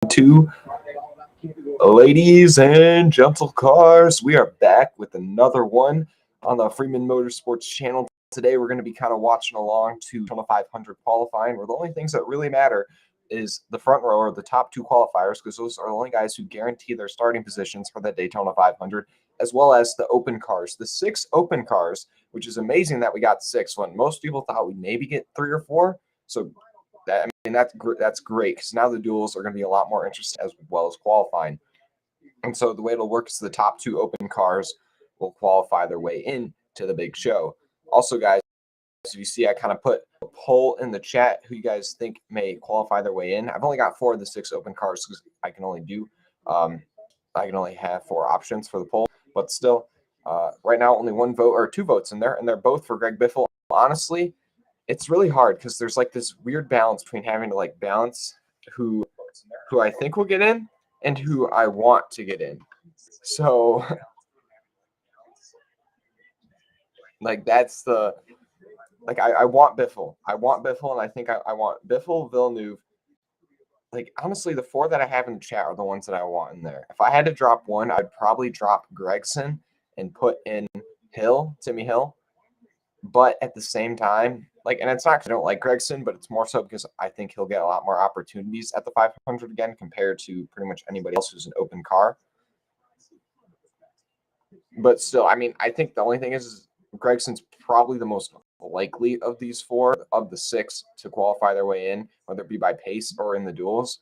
Two, ladies and gentle cars, we are back with another one on the Freeman Motorsports channel. Today we're going to be kind of watching along to Daytona 500 qualifying, where the only things that really matter is the front row or the top two qualifiers, because those are the only guys who guarantee their starting positions for the Daytona 500, as well as the open cars. The 6 open cars, which is amazing that we got 6 when most people thought we'd maybe get 3 or 4. So that's great, because now the duels are going to be a lot more interesting as well as qualifying. And so the way it'll work is the top 2 open cars will qualify their way in to the big show. Also, guys, if you see, I kind of put a poll in the chat who you guys think may qualify their way in. I've only got 4 of the 6 open cars because I can only have 4 options for the poll. But still, right now only 1 vote or 2 votes in there, and they're both for Greg Biffle. Honestly, it's really hard because there's like this weird balance between having to like balance who I think will get in and who I want to get in. So like that's the I want Biffle. I want Biffle, and I think I want Biffle, Villeneuve. Like honestly, the 4 that I have in the chat are the ones that I want in there. If I had to drop one, I'd probably drop Gregson and put in Timmy Hill. But at the same time, and it's not because I don't like Gregson, but it's more so because I think he'll get a lot more opportunities at the 500 again compared to pretty much anybody else who's an open car. But still, I mean, I think the only thing is Gregson's probably the most likely of these 4 of the 6 to qualify their way in, whether it be by pace or in the duels.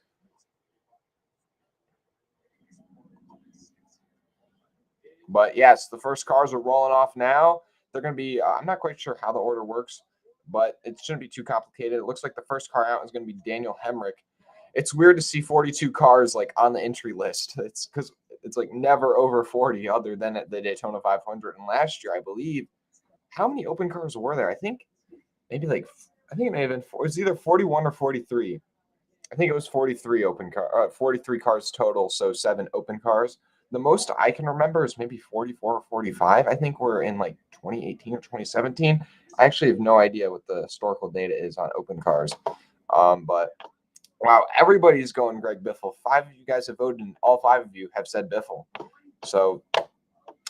But yes, the first cars are rolling off now. They're going to be, I'm not quite sure how the order works, but it shouldn't be too complicated. It looks like the first car out is going to be Daniel Hendrick. It's weird to see 42 cars on the entry list. It's because it's never over 40 other than at the Daytona 500. And last year, I believe, how many open cars were there? I think maybe I think it may have been, it was either 41 or 43. I think it was 43 43 cars total, so 7 open cars. The most I can remember is maybe 44 or 45. I think we're in 2018 or 2017. I actually have no idea what the historical data is on open cars. But wow, everybody's going Greg Biffle. 5 of you guys have voted, and all 5 of you have said Biffle. So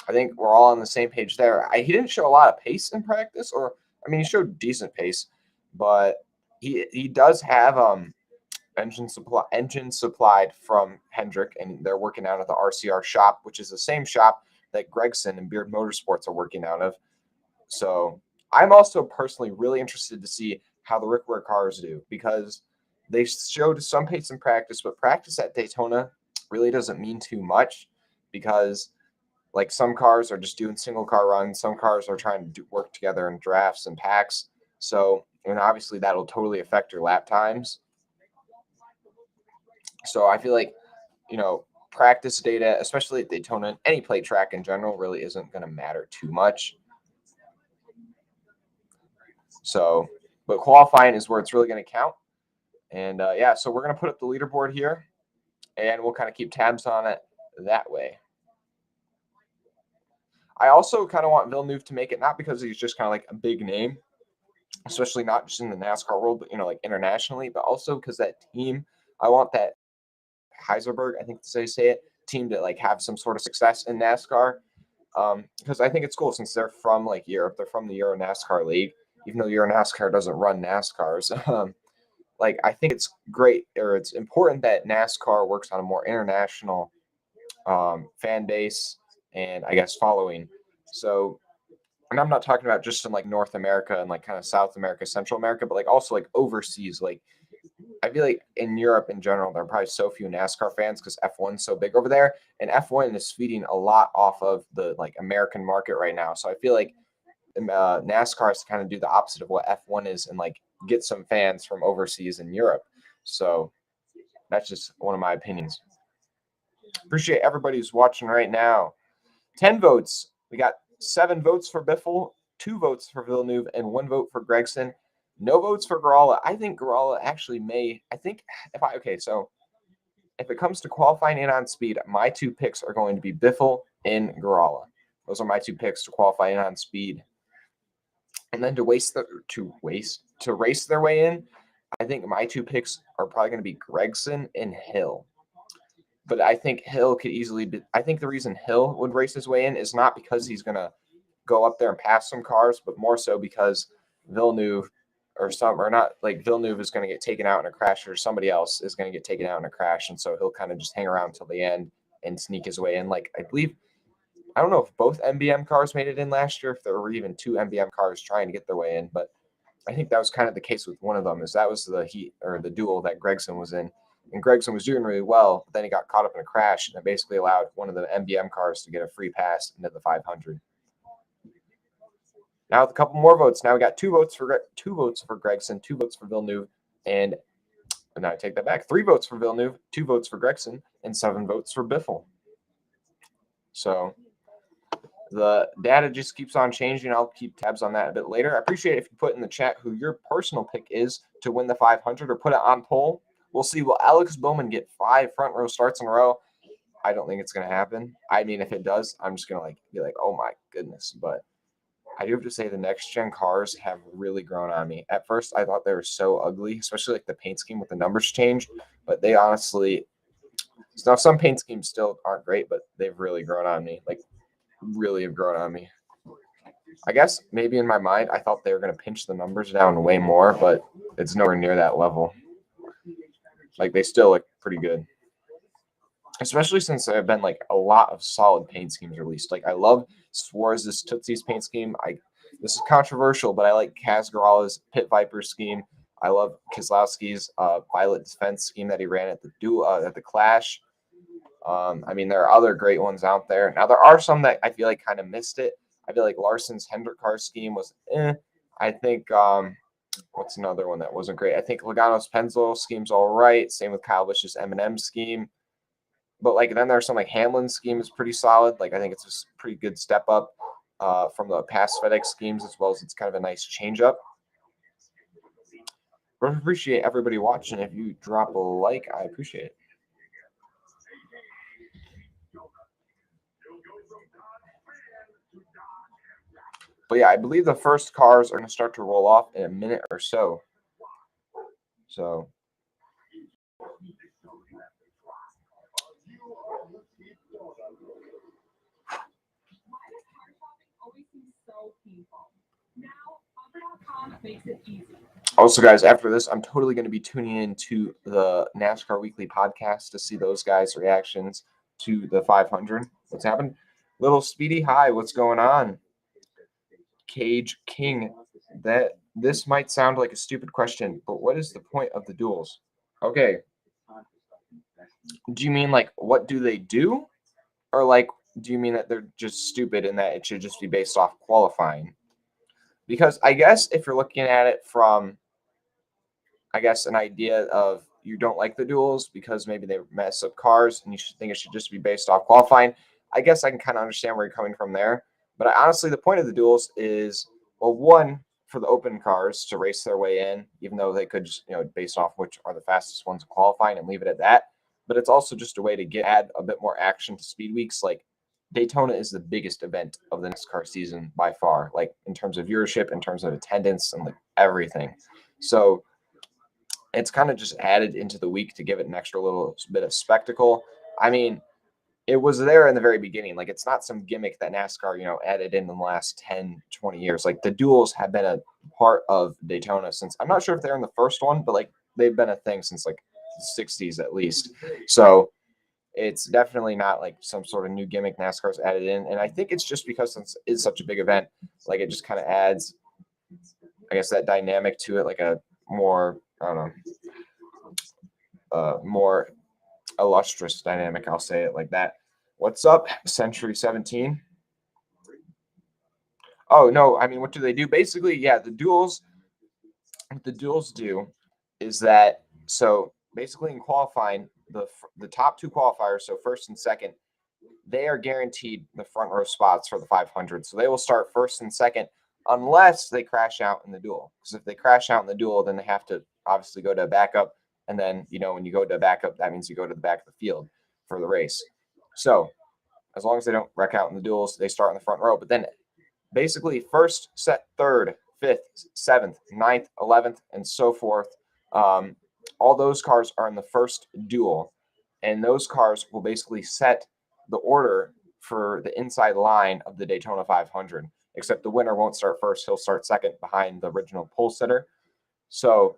I think we're all on the same page there. He didn't show a lot of pace in practice, he showed decent pace, but he does have engine supplied from Hendrick, and they're working out of the RCR shop, which is the same shop that Gregson and Beard Motorsports are working out of. So I'm also personally really interested to see how the Rickware cars do, because they showed some pace in practice, but practice at Daytona really doesn't mean too much, because some cars are just doing single car runs. Some cars are trying to work together in drafts and packs. So, and obviously that'll totally affect your lap times. So I feel practice data, especially at Daytona, any plate track in general, really isn't going to matter too much. So, but qualifying is where it's really going to count. And yeah, so we're going to put up the leaderboard here, and we'll kind of keep tabs on it that way. I also kind of want Villeneuve to make it, not because he's just kind of a big name, especially not just in the NASCAR world, but internationally, but also because that team, I want that Heiserberg, I think they say it, team to have some sort of success in NASCAR, because I think it's cool since they're from Europe. They're from the Euro NASCAR League, even though Euro NASCAR doesn't run NASCARs. I think it's great, or it's important that NASCAR works on a more international fan base and I guess following. So, and I'm not talking about just in North America and kind of South America, Central America, but also overseas. I feel in Europe in general, there are probably so few NASCAR fans because F1's so big over there, and F1 is feeding a lot off of the American market right now. So I feel NASCAR has to kind of do the opposite of what F1 is and get some fans from overseas in Europe. So that's just one of my opinions. Appreciate everybody who's watching right now. 10 votes. We got 7 votes for Biffle, 2 votes for Villeneuve, and 1 vote for Gregson. No votes for Garala. I think Garala actually may. So if it comes to qualifying in on speed, my 2 picks are going to be Biffle and Garala. Those are my 2 picks to qualify in on speed. And then to race their way in, I think my 2 picks are probably going to be Gregson and Hill. But I think Hill could easily be. I think the reason Hill would race his way in is not because he's going to go up there and pass some cars, but more so because Villeneuve Villeneuve is going to get taken out in a crash, or somebody else is going to get taken out in a crash. And so he'll kind of just hang around till the end and sneak his way in. Like, I don't know if both MBM cars made it in last year, if there were even two MBM cars trying to get their way in, but I think that was kind of the case with one of them, is that was the heat or the duel that Gregson was in. And Gregson was doing really well, but then he got caught up in a crash, and it basically allowed one of the MBM cars to get a free pass into the 500. Now with a couple more votes. Now we got two votes for Gregson, 2 votes for Villeneuve, and now I take that back. 3 votes for Villeneuve, 2 votes for Gregson, and 7 votes for Biffle. So the data just keeps on changing. I'll keep tabs on that a bit later. I appreciate it if you put in the chat who your personal pick is to win the 500, or put it on poll. We'll see. Will Alex Bowman get 5 front row starts in a row? I don't think it's going to happen. I mean, if it does, I'm just going to be like, oh my goodness. But I do have to say the next gen cars have really grown on me. At first, I thought they were so ugly, especially like the paint scheme with the numbers changed. But they honestly, now some paint schemes still aren't great, but they've really grown on me. Like, really have grown on me. I guess maybe in my mind, I thought they were going to pinch the numbers down way more, but it's nowhere near that level. Like, they still look pretty good. Especially since there have been like a lot of solid paint schemes released. Like, I love Suarez's Tootsie's paint scheme. This is controversial, but I like Casgarala's Pit Viper scheme. I love Keselowski's Violet Defense scheme that he ran at the Clash. I mean, there are other great ones out there. Now, there are some that I feel like kind of missed it. I feel like Larson's Hendrick car scheme was I think what's another one that wasn't great? I think Logano's Pennzoil scheme's all right. Same with Kyle Busch's M&M scheme. But like then there's some like Hamlin's scheme is pretty solid. Like, I think it's a pretty good step up from the past FedEx schemes, as well as it's kind of a nice change up. But I appreciate everybody watching. If you drop a like, I appreciate it. But yeah, I believe the first cars are going to start to roll off in a minute or so. So also, guys, after this, I'm totally going to be tuning into the NASCAR Weekly podcast to see those guys' reactions to the 500. What's happened? Little Speedy, hi, what's going on? Cage King, this might sound like a stupid question, but what is the point of the duels? Okay. Do you mean like what do they do? Or like do you mean that they're just stupid and that it should just be based off qualifying? Because I guess if you're looking at it from, I guess, an idea of you don't like the duels because maybe they mess up cars and you should think it should just be based off qualifying, I guess I can kind of understand where you're coming from there. But honestly, the point of the duels is, well, one, for the open cars to race their way in, even though they could just, based off which are the fastest ones qualifying and leave it at that. But it's also just a way to add a bit more action to speed weeks. Like, Daytona is the biggest event of the NASCAR season by far, like in terms of viewership, in terms of attendance, and like everything. So it's kind of just added into the week to give it an extra little bit of spectacle. I mean, it was there in the very beginning. Like, it's not some gimmick that NASCAR, added in the last 10, 20 years. Like, the duels have been a part of Daytona since, I'm not sure if they're in the first one, but like they've been a thing since like the 60s at least. So it's definitely not like some sort of new gimmick NASCAR's added in. And I think it's just because it's such a big event, like it just kind of adds, I guess, that dynamic to it, like a more, I don't know, more illustrious dynamic. I'll say it like that. What's up, Century 17? Oh, no, I mean, what do they do? Basically, yeah, the duels, what the duels do is that, so basically in qualifying, the top 2 qualifiers, so first and second, they are guaranteed the front row spots for the 500. So they will start first and second unless they crash out in the duel. Because if they crash out in the duel, then they have to obviously go to a backup. And then, when you go to a backup, that means you go to the back of the field for the race. So as long as they don't wreck out in the duels, they start in the front row. But then basically first, third, fifth, seventh, ninth, 11th, and so forth. All those cars are in the first duel. and those cars will basically set the order for the inside line of the Daytona 500, except the winner won't start first. He'll start second behind the original pole sitter. So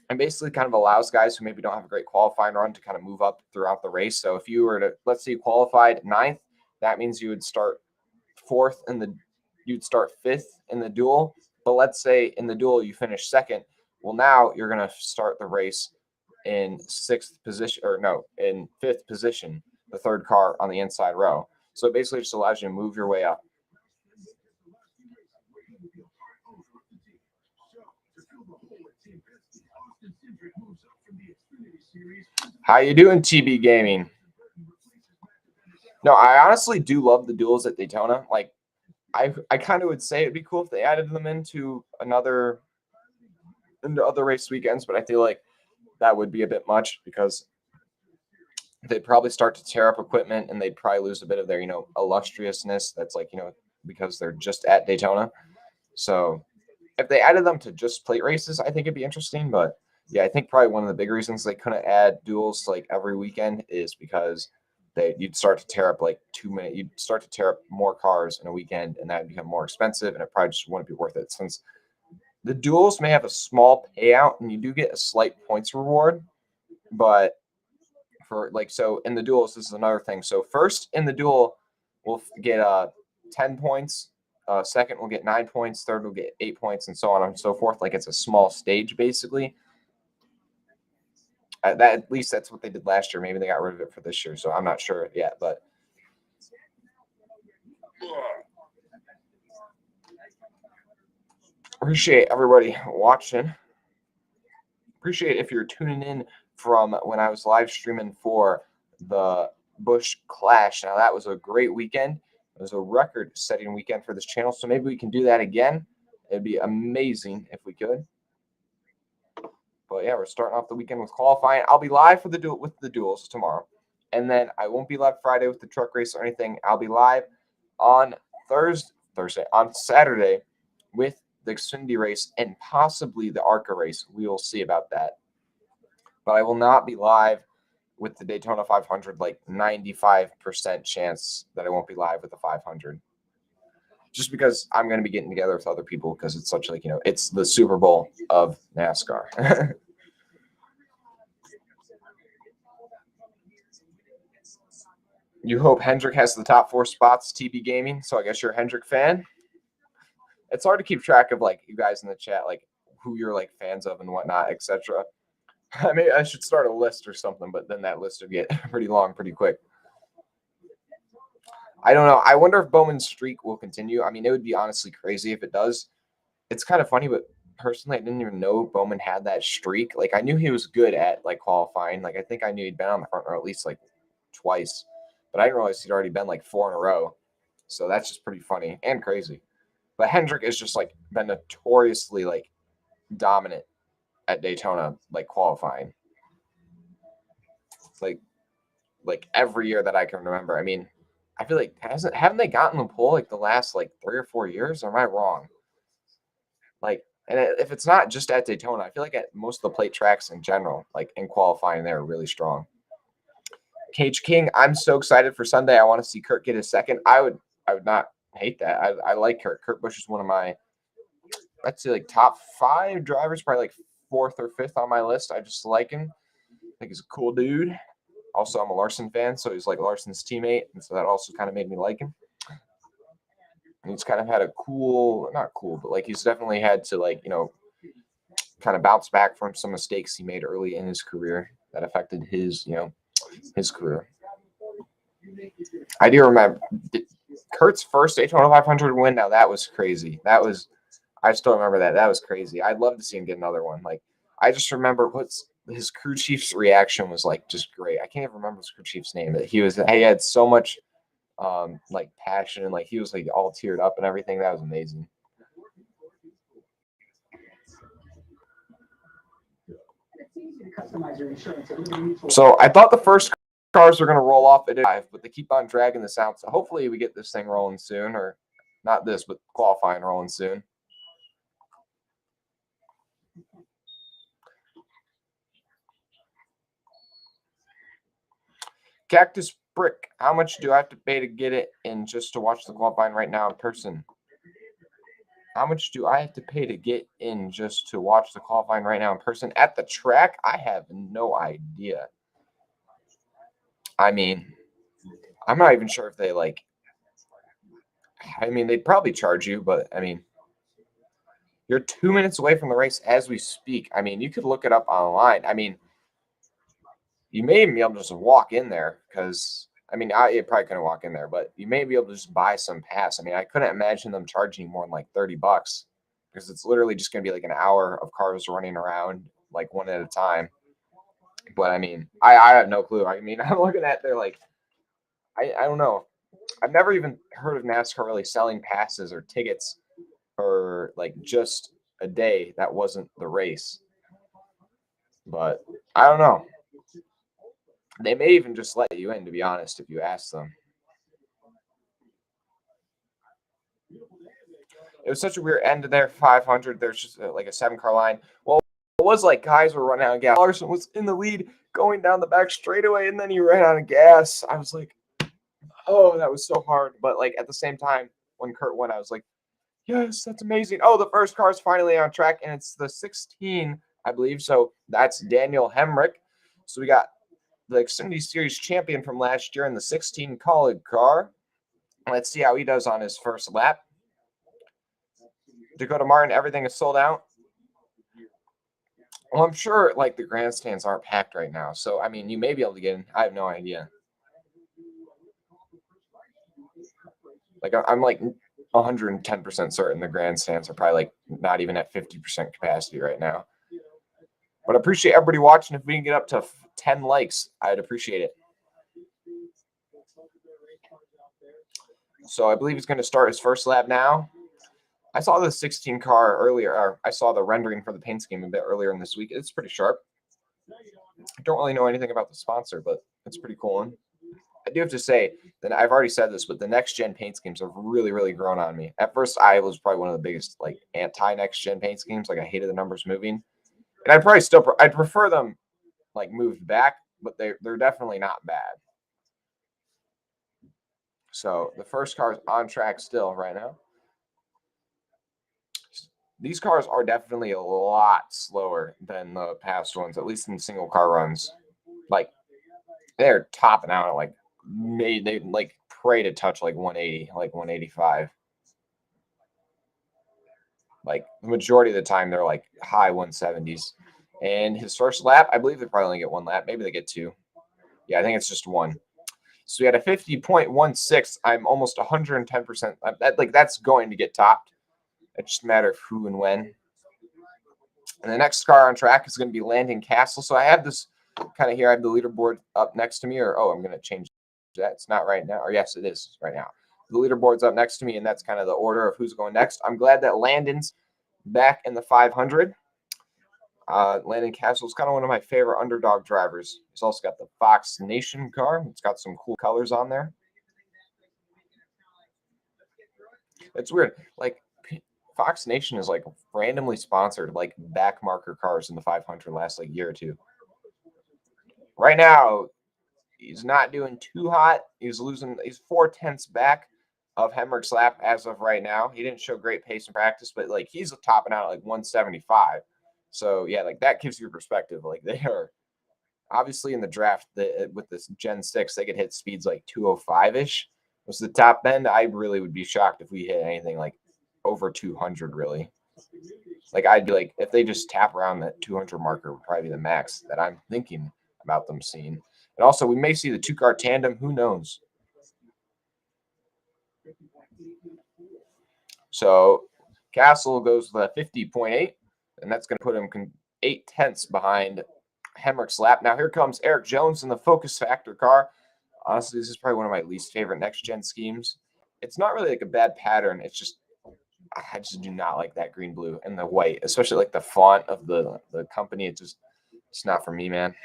it basically kind of allows guys who maybe don't have a great qualifying run to kind of move up throughout the race. So if you were to, let's say you qualified ninth, that means you would start you'd start fifth in the duel. But let's say in the duel you finish second. Well, now you're going to start the race in in fifth position, the third car on the inside row. So it basically just allows you to move your way up. How you doing, TB Gaming? No, I honestly do love the duels at Daytona. Like, I kind of would say it'd be cool if they added them into other race weekends, but I feel like that would be a bit much because they'd probably start to tear up equipment and they'd probably lose a bit of their, illustriousness. That's like, because they're just at Daytona. So if they added them to just plate races, I think it'd be interesting. But yeah, I think probably one of the big reasons they couldn't add duels like every weekend is because you'd start to tear up you'd start to tear up more cars in a weekend, and that'd become more expensive, and it probably just wouldn't be worth it since the duels may have a small payout and you do get a slight points reward. But so in the duels, this is another thing. So first in the duel, we'll get 10 points. Second, we'll get 9 points. Third, we'll get 8 points, and so on and so forth. Like it's a small stage, basically. At least that's what they did last year. Maybe they got rid of it for this year, so I'm not sure yet. But appreciate everybody watching. Appreciate if you're tuning in from when I was live streaming for the Busch Clash. Now, that was a great weekend. It was a record-setting weekend for this channel, so maybe we can do that again. It'd be amazing if we could. But yeah, we're starting off the weekend with qualifying. I'll be live with the duels tomorrow, and then I won't be live Friday with the truck race or anything. I'll be live on on Saturday with the Xfinity race and possibly the ARCA race. We will see about that. But I will not be live with the Daytona 500, like 95% chance that I won't be live with the 500. Just because I'm going to be getting together with other people because it's such it's the Super Bowl of NASCAR. You hope Hendrick has the top 4 spots, TB Gaming. So I guess you're a Hendrick fan. It's hard to keep track of you guys in the chat, who you're fans of and whatnot, etc. I mean, I should start a list or something, but then that list would get pretty long pretty quick. I don't know. I wonder if Bowman's streak will continue. I mean, it would be honestly crazy if it does. It's kind of funny, but personally, I didn't even know Bowman had that streak. I knew he was good at qualifying. I think I knew he'd been on the front row at least twice, but I didn't realize he'd already been 4 in a row. So that's just pretty funny and crazy. But Hendrick has just been notoriously dominant at Daytona qualifying. Every year that I can remember. I mean, I feel haven't they gotten the pole the last 3 or 4 years? Or am I wrong? And if it's not just at Daytona, I feel at most of the plate tracks in general, in qualifying, they're really strong. Cage King, I'm so excited for Sunday. I want to see Kurt get his second. I would not hate that. I like Kurt. Kurt Busch is one of my, let's say, top 5 drivers, probably 4th or 5th on my list. I just like him. I think he's a cool dude. Also, I'm a Larson fan, so he's Larson's teammate, and so that also kind of made me like him. And he's kind of had a not cool, but he's definitely had to kind of bounce back from some mistakes he made early in his career that affected his his career. I do remember Kurt's first Daytona 500 win. Now that was crazy. I still remember that. That was crazy. I'd love to see him get another one. I just remember his crew chief's reaction was just great. I can't even remember his crew chief's name, but he had so much passion and he was all teared up and everything. That was amazing. So I thought the first cars were going to roll off at 5, but they keep on dragging this out. So hopefully we get this thing rolling soon, or not this, but qualifying rolling soon. Cactus Brick, how much do I have to pay to get it in just to watch the qualifying right now in person? How much do I have to pay to get in just to watch the qualifying right now in person at the track? I have no idea. I mean, I'm not even sure if they they'd probably charge you, but I mean, you're 2 minutes away from the race as we speak. I mean, you could look it up online. I mean, you may even be able to just walk in there because, you probably couldn't walk in there, but you may be able to just buy some pass. I mean, I couldn't imagine them charging more than like $30 because it's literally just going to be like an hour of cars running around like one at a time. But I mean, I have no clue. I mean, I'm looking at they're like, I don't know. I've never even heard of NASCAR really selling passes or tickets for like just a day that wasn't the race. But I don't know. They may even just let you in, to be honest, if you ask them. It was such a weird end to their 500. There's just like a 7-car line. Well, it was like guys were running out of gas. Larson was in the lead going down the back straightaway, and then he ran out of gas. I was like, oh, that was so hard. But like at the same time, when Kurt went, I was like, yes, that's amazing. Oh, the first car is finally on track, and it's the 16, I believe. So that's Daniel Hemrick. So we got the Xfinity Series champion from last year in the 16 College car. Let's see how he does on his first lap. Dakota Martin, everything is sold out. Well, I'm sure like the grandstands aren't packed right now. So, I mean, you may be able to get in. I have no idea. Like, I'm like 110% certain the grandstands are probably like not even at 50% capacity right now. But I appreciate everybody watching. If we can get up to 10 likes, I'd appreciate it. So I believe he's going to start his first lap now. I saw the 16 car earlier, or I saw the rendering for the paint scheme a bit earlier in this week. It's pretty sharp. I don't really know anything about the sponsor, but it's pretty cool one. I do have to say that I've already said this, but the next gen paint schemes have really, really grown on me. At first, I was probably one of the biggest like anti next gen paint schemes. Like I hated the numbers moving, and I'd prefer them like moved back, but they're definitely not bad. So the first car is on track still right now. These cars are definitely a lot slower than the past ones, at least in single car runs. Like they're topping out at like they like pray to touch like 180, like 185. Like the majority of the time they're like high 170s. And his first lap, I believe they probably only get one lap. Maybe they get two. Yeah, I think it's just one. So we had a 50.16. I'm almost 110%. That's going to get topped. It's just a matter of who and when. And the next car on track is going to be Landon Castle. So I have this kind of here. I have the leaderboard up next to me. I'm going to change that. It's not right now. Or yes, it is right now. The leaderboard's up next to me, and that's kind of the order of who's going next. I'm glad that Landon's back in the 500. Landon Castle is kind of one of my favorite underdog drivers. He's also got the Fox Nation car. It's got some cool colors on there. It's weird. Like Fox Nation is like randomly sponsored like back marker cars in the 500 last like year or two. Right now, he's not doing too hot. He's 4/10 back of Hemrick's lap as of right now. He didn't show great pace in practice, but like he's topping out at like 175. So yeah, like that gives you perspective. Like they are obviously in the draft with this Gen 6, they could hit speeds like 205-ish. Was the top end. I really would be shocked if we hit anything like over 200 really. Like I'd be like, if they just tap around that 200 marker would probably be the max that I'm thinking about them seeing. And also we may see the 2-car tandem. Who knows? So Castle goes to 50.8, and that's going to put him 8/10 behind Hemrick's lap. Now here comes Eric Jones in the Focus Factor car. Honestly, this is probably one of my least favorite next-gen schemes. It's not really like a bad pattern. It's just I just do not like that green, blue, and the white, especially like the font of the company. It's not for me, man.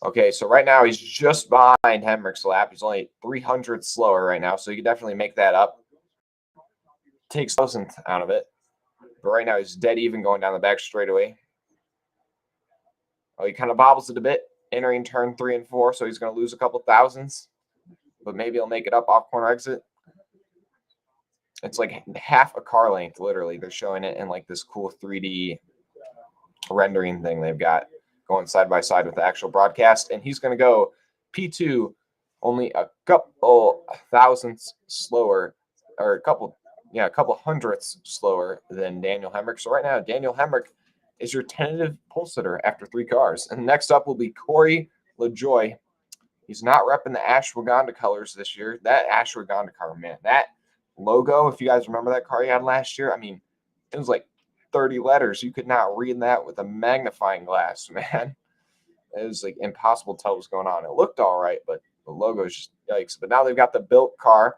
Okay, so right now he's just behind Hemrick's lap. He's only 300 slower right now, so you can definitely make that up. Takes 1,000th out of it. But right now he's dead even going down the back straightaway. Oh, he kind of bobbles it a bit, entering turn 3 and 4, so he's going to lose a couple thousandths, but maybe he'll make it up off corner exit. It's like half a car length, literally. They're showing it in like this cool 3D rendering thing they've got going side by side with the actual broadcast, and he's going to go P2 only a couple thousandths slower, or a couple hundredths slower than Daniel Hemrick. So right now, Daniel Hemrick is your tentative pole sitter after 3 cars. And next up will be Corey LaJoie. He's not repping the ashwagandha colors this year. That ashwagandha car, man, that logo, if you guys remember that car he had last year, I mean, it was like 30 letters. You could not read that with a magnifying glass, man. It was like impossible to tell what was going on. It looked all right, but the logo is just yikes. But now they've got the built car,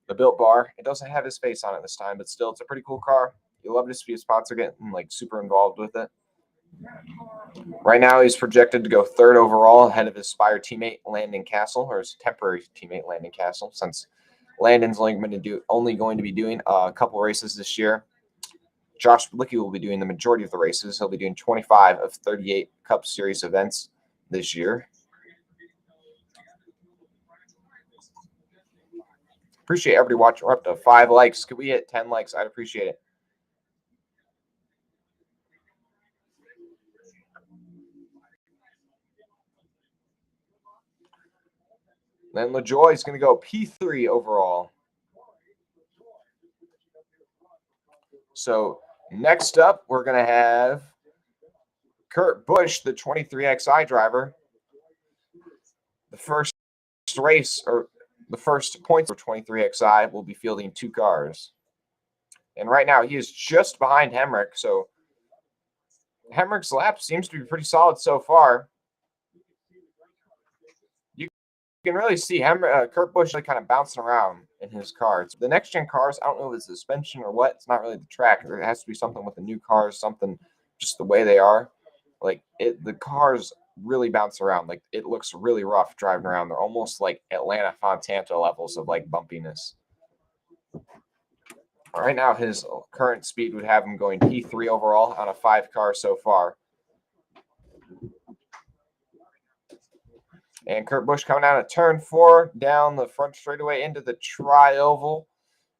the built bar. It doesn't have his face on it this time, but still, it's a pretty cool car. You love to see a sponsor getting like super involved with it. Right now, he's projected to go 3rd overall ahead of his Spire teammate Landon Castle, or his temporary teammate Landon Castle, since Landon's only going to be doing a couple races this year. Josh Bilicki will be doing the majority of the races. He'll be doing 25 of 38 Cup Series events this year. Appreciate everybody watching. We're up to 5 likes. Could we hit 10 likes? I'd appreciate it. Then LaJoie is going to go P3 overall. So next up, we're going to have Kurt Busch, the 23XI driver. The first race, or the first points for 23XI, will be fielding 2 cars. And right now, he is just behind Hemrick. So Hemrick's lap seems to be pretty solid so far. You can really see Kurt Busch like kind of bouncing around in his car. The next gen cars, I don't know if it's suspension or what. It's not really the track. There has to be something with the new cars, something just the way they are. Like the cars really bounce around. Like it looks really rough driving around. They're almost like Atlanta Fontana levels of like bumpiness. Right now, his current speed would have him going P3 overall on a 5 car so far. And Kurt Busch coming out of turn 4 down the front straightaway into the tri-oval.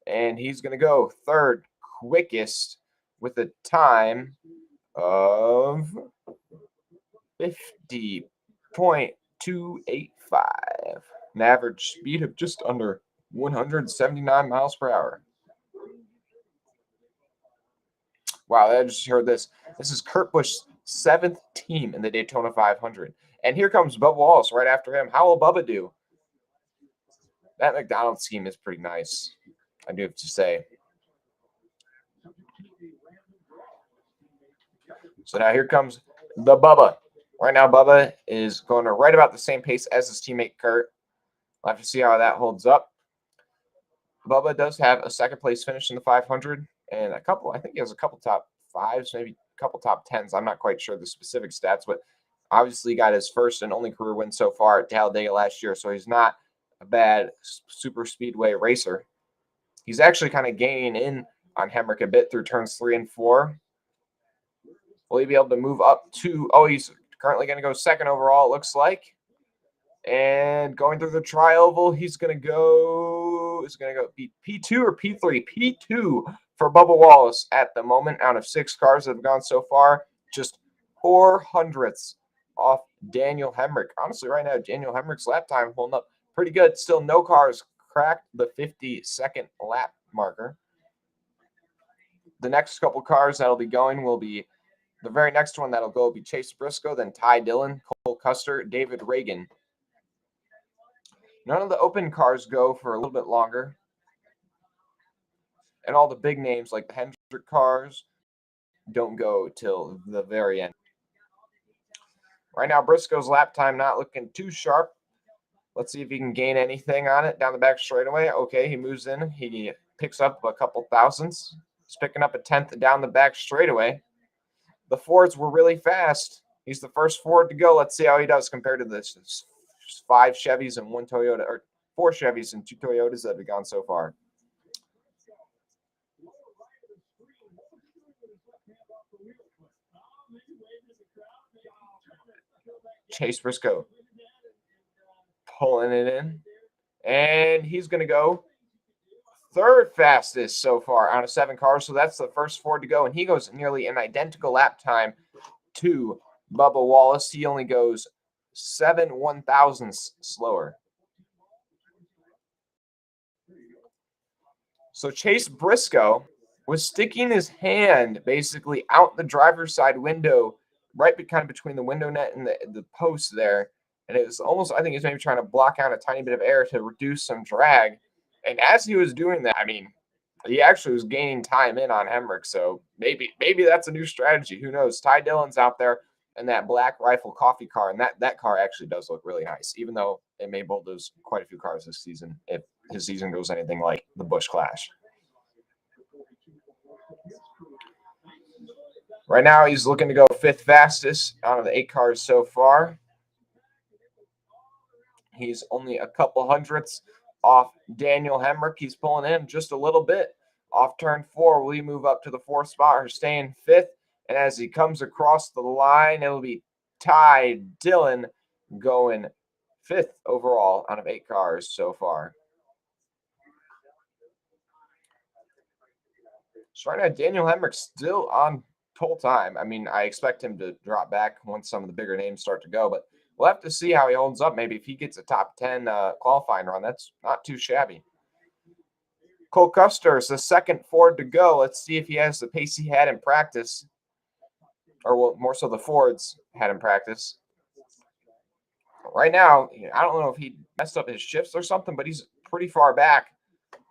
And he's going to go 3rd quickest with a time of 50.285. An average speed of just under 179 miles per hour. Wow, I just heard this. This is Kurt Busch's 7th team in the Daytona 500. And here comes Bubba Wallace right after him. How will Bubba do? That McDonald's scheme is pretty nice, I do have to say. So now here comes the Bubba. Right now, Bubba is going to right about the same pace as his teammate Kurt. We'll have to see how that holds up. Bubba does have a 2nd place finish in the 500 and I think he has a couple top 5s, maybe a couple top 10s. I'm not quite sure the specific stats, but obviously got his first and only career win so far at Talladega last year, so he's not a bad super speedway racer. He's actually kind of gaining in on Hemrick a bit through turns 3 and 4. Will he be able to move up to, he's currently going to go 2nd overall, it looks like. And going through the tri-oval, he's going to go P2 or P3? P2 for Bubba Wallace at the moment out of 6 cars that have gone so far. Just 400ths off Daniel Hemrick. Honestly, right now, Daniel Hemrick's lap time holding up pretty good. Still no cars cracked the 52nd lap marker. The next couple cars that'll be going will be the very next one that'll go will be Chase Briscoe, then Ty Dillon, Cole Custer, David Ragan. None of the open cars go for a little bit longer. And all the big names like the Hendrick cars don't go till the very end. Right now, Briscoe's lap time not looking too sharp. Let's see if he can gain anything on it down the back straightaway. Okay, he moves in. He picks up a couple thousandths. He's picking up a 10th down the back straightaway. The Fords were really fast. He's the first Ford to go. Let's see how he does compared to this 5 Chevys and 1 Toyota, or 4 Chevys and 2 Toyotas that have gone so far. Chase Briscoe pulling it in. And he's going to go third fastest so far out of 7 cars. So that's the first Ford to go. And he goes nearly an identical lap time to Bubba Wallace. He only goes 7 1,000ths slower. So Chase Briscoe was sticking his hand basically out the driver's side window, right kind of between the window net and the post there. And it was almost, I think he's maybe trying to block out a tiny bit of air to reduce some drag. And as he was doing that, I mean, he actually was gaining time in on Hendrick. So maybe that's a new strategy. Who knows? Ty Dillon's out there in that black rifle coffee car. And that car actually does look really nice, even though it may bulldoze quite a few cars this season if his season goes anything like the Busch Clash. Right now, he's looking to go 5th fastest out of the 8 cars so far. He's only a couple hundredths off Daniel Hendrick. He's pulling in just a little bit. Off turn 4, will he move up to the 4th spot or stay in 5th? And as he comes across the line, it'll be Ty Dillon going 5th overall out of 8 cars so far. So right now, Daniel Hendrick's still on pole time. I mean, I expect him to drop back once some of the bigger names start to go, but we'll have to see how he holds up. Maybe if he gets a top 10 qualifying run, that's not too shabby. Cole Custer is the second Ford to go. Let's see if he has the pace he had in practice, or well, more so the Fords had in practice. Right now, I don't know if he messed up his shifts or something, but he's pretty far back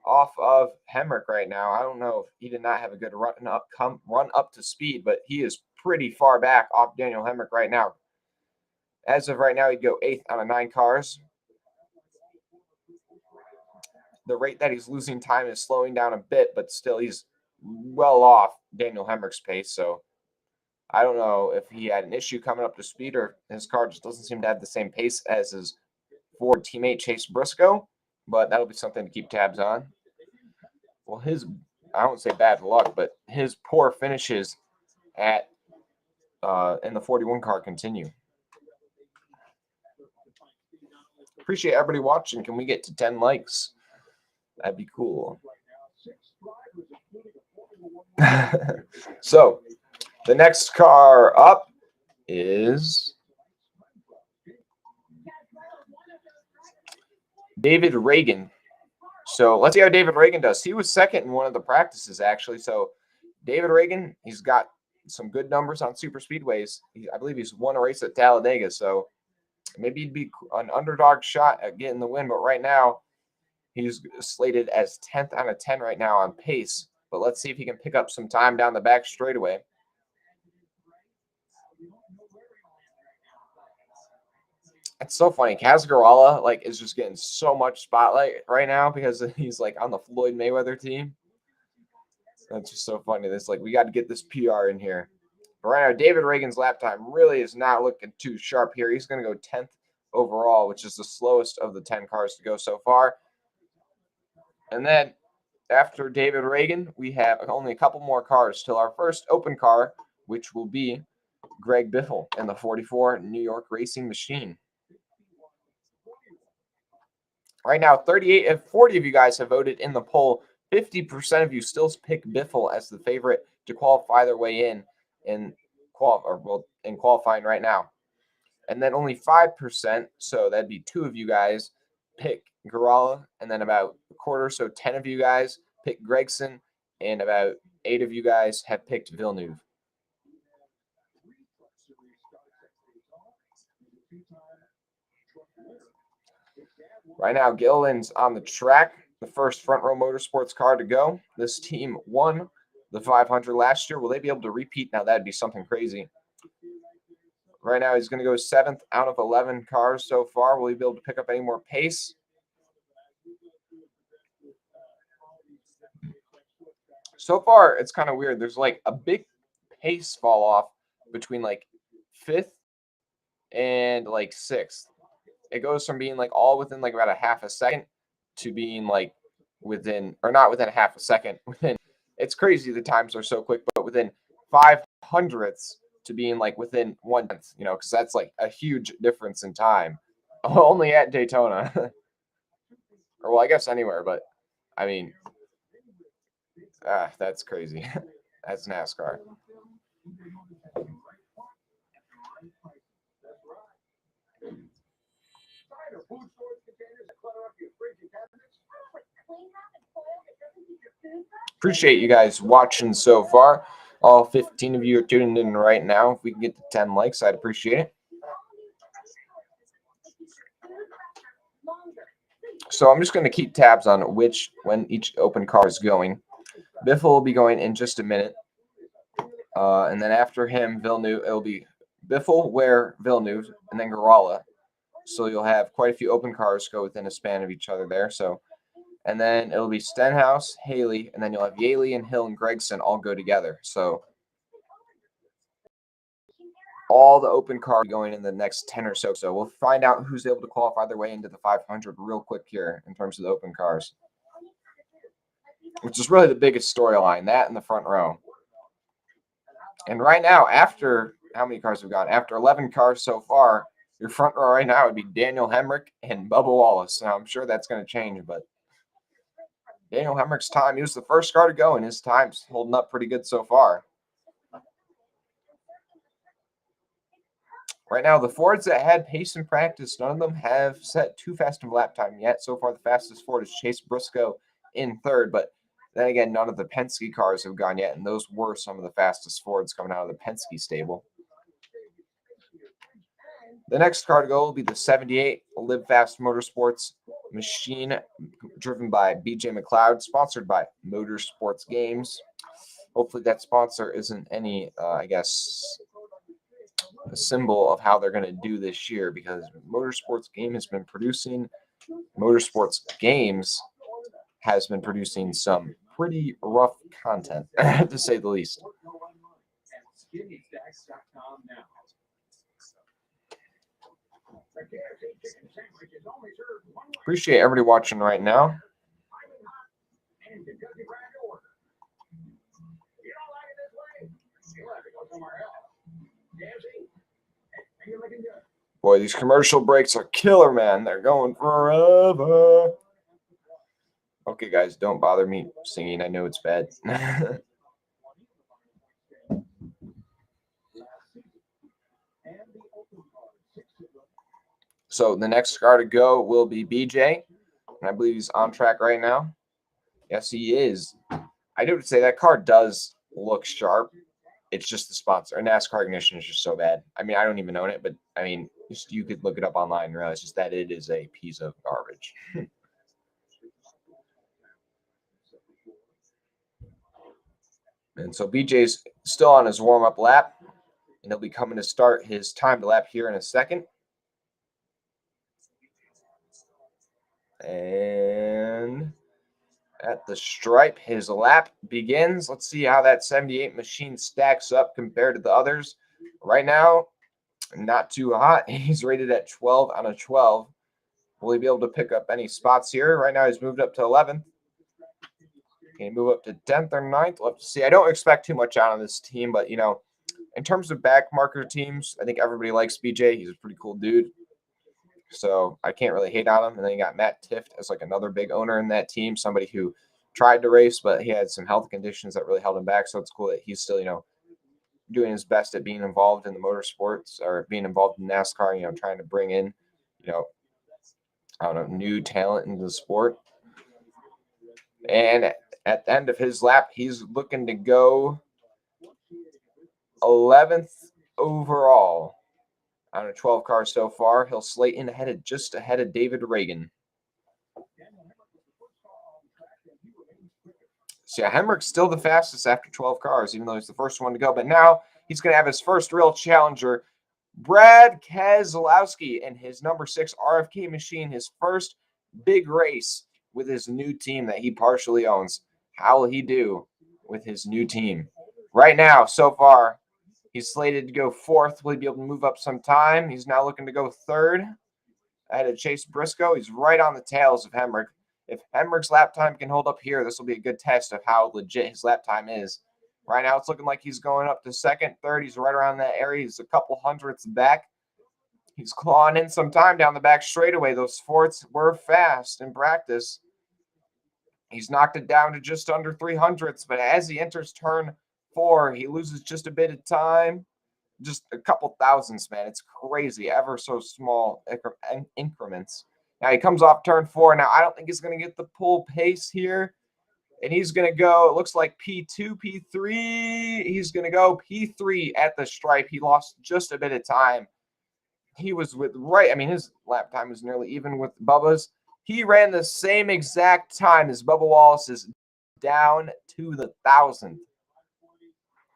off of Hendrick right now. I don't know if he did not have a good run up to speed, but he is pretty far back off Daniel Hendrick right now. As of right now, he'd go 8th out of 9 cars. The rate that he's losing time is slowing down a bit, but still he's well off Daniel Hendrick's pace. So I don't know if he had an issue coming up to speed or his car just doesn't seem to have the same pace as his Ford teammate Chase Briscoe, but that'll be something to keep tabs on. Well, I won't say bad luck, but his poor finishes at in the 41 car continue. Appreciate everybody watching. Can we get to 10 likes? That'd be cool. So, the next car up is David Ragan. So, let's see how David Ragan does. He was second in one of the practices, actually. So, David Ragan, he's got some good numbers on super speedways. I believe he's won a race at Talladega. So, maybe he'd be an underdog shot at getting the win. But right now, he's slated as 10th out of 10 right now on pace. But let's see if he can pick up some time down the back straightaway. It's so funny. Casgarala is just getting so much spotlight right now because he's on the Floyd Mayweather team. That's just so funny. This we got to get this PR in here. But right now, David Ragan's lap time really is not looking too sharp here. He's going to go 10th overall, which is the slowest of the 10 cars to go so far. And then after David Ragan, we have only a couple more cars till our first open car, which will be Greg Biffle in the 44 New York Racing Machine. Right now, 38 and 40 of you guys have voted in the poll. 50% of you still pick Biffle as the favorite to qualify their way in qualifying right now. And then only 5%, so that'd be 2 of you guys, pick Garala, and then about a quarter, so 10 of you guys pick Gregson, and about 8 of you guys have picked Villeneuve. Right now, Gilliland's on the track, the first Front Row Motorsports car to go. This team won the 500 last year. Will they be able to repeat? Now, that'd be something crazy. Right now, he's going to go 7th out of 11 cars so far. Will he be able to pick up any more pace? So far, it's kind of weird. There's a big pace fall off between 5th and 6th. It goes from being all within about a half a second to being within, or not within a half a second, within, it's crazy the times are so quick, but within 500ths to being like within 1/10, you know, because that's like a huge difference in time. Only at Daytona. Or well, I guess anywhere, but I mean, that's crazy. That's NASCAR. Appreciate you guys watching so far. All 15 of you are tuning in right now. If we can get to 10 likes, I'd appreciate it. So I'm just going to keep tabs on when each open car is going. Biffle will be going in just a minute. And then after him, Villeneuve, it'll be Biffle, Ware, Villeneuve, and then Garala. So you'll have quite a few open cars go within a span of each other there. So, and then it'll be Stenhouse, Haley, and then you'll have Yeley and Hill and Gregson all go together. So all the open cars going in the next 10 or so. So we'll find out who's able to qualify their way into the 500 real quick here in terms of the open cars, which is really the biggest storyline, that in the front row. And right now, after how many cars have gone? After 11 cars so far, your front row right now would be Daniel Hendrick and Bubba Wallace. Now, I'm sure that's going to change, but Daniel Hendrick's time, he was the first car to go, and his time's holding up pretty good so far. Right now, the Fords that had pace in practice, none of them have set too fast of a lap time yet. So far, the fastest Ford is Chase Briscoe in third, but then again, none of the Penske cars have gone yet, and those were some of the fastest Fords coming out of the Penske stable. The next car to go will be the 78 Live Fast Motorsports machine, driven by BJ McLeod, sponsored by Motorsports Games. Hopefully that sponsor isn't any, I guess, a symbol of how they're going to do this year, because Motorsports Games has been producing some pretty rough content, to say the least. Appreciate everybody watching right now. Boy, these commercial breaks are killer, man. They're going forever. Okay, guys, don't bother me singing. I know it's bad. So the next car to go will be BJ, and I believe he's on track right now. Yes, he is. I do have to say that car does look sharp. It's just the sponsor. NASCAR ignition is just so bad. I mean, I don't even own it, but I mean, just you could look it up online and realize just that it is a piece of garbage. And so BJ's still on his warm-up lap, and he'll be coming to start his time to lap here in a second. And at the stripe, his lap begins. Let's see how that 78 machine stacks up compared to the others. Right now, not too hot. He's rated at 12 out of 12. Will he be able to pick up any spots here? Right now, he's moved up to 11th. Can he move up to 10th or 9th? We'll have to see. I don't expect too much out of this team, but, you know, in terms of back marker teams, I think everybody likes BJ. He's a pretty cool dude. So I can't really hate on him. And then you got Matt Tifft as like another big owner in that team, somebody who tried to race, but he had some health conditions that really held him back. So it's cool that he's still, you know, doing his best at being involved in the motorsports or being involved in NASCAR, you know, trying to bring in, you know, I don't know, new talent into the sport. And at the end of his lap, he's looking to go 11th overall out of 12 cars so far. He'll slate in just ahead of David Ragan. So yeah, Hendrick's still the fastest after 12 cars, even though he's the first one to go. But now he's going to have his first real challenger, Brad Keselowski, and his number 6 RFK machine, his first big race with his new team that he partially owns. How will he do with his new team? Right now, so far, he's slated to go 4th. Will he be able to move up some time? He's now looking to go 3rd ahead of Chase Briscoe. He's right on the tails of Hendrick. If Hendrick's lap time can hold up here, this will be a good test of how legit his lap time is. Right now, it's looking like he's going up to second, third. He's right around that area. He's a couple hundredths back. He's clawing in some time down the back straightaway. Those fourths were fast in practice. He's knocked it down to just under 300ths, but as he enters turn 4, he loses just a bit of time. Just a couple thousandths, man. It's crazy. Ever so small increments. Now he comes off turn 4. Now I don't think he's going to get the pull pace here. And he's going to go, it looks like P2, P3. He's going to go P3 at the stripe. He lost just a bit of time. He was his lap time was nearly even with Bubba's. He ran the same exact time as Bubba Wallace's down to the 1,000th.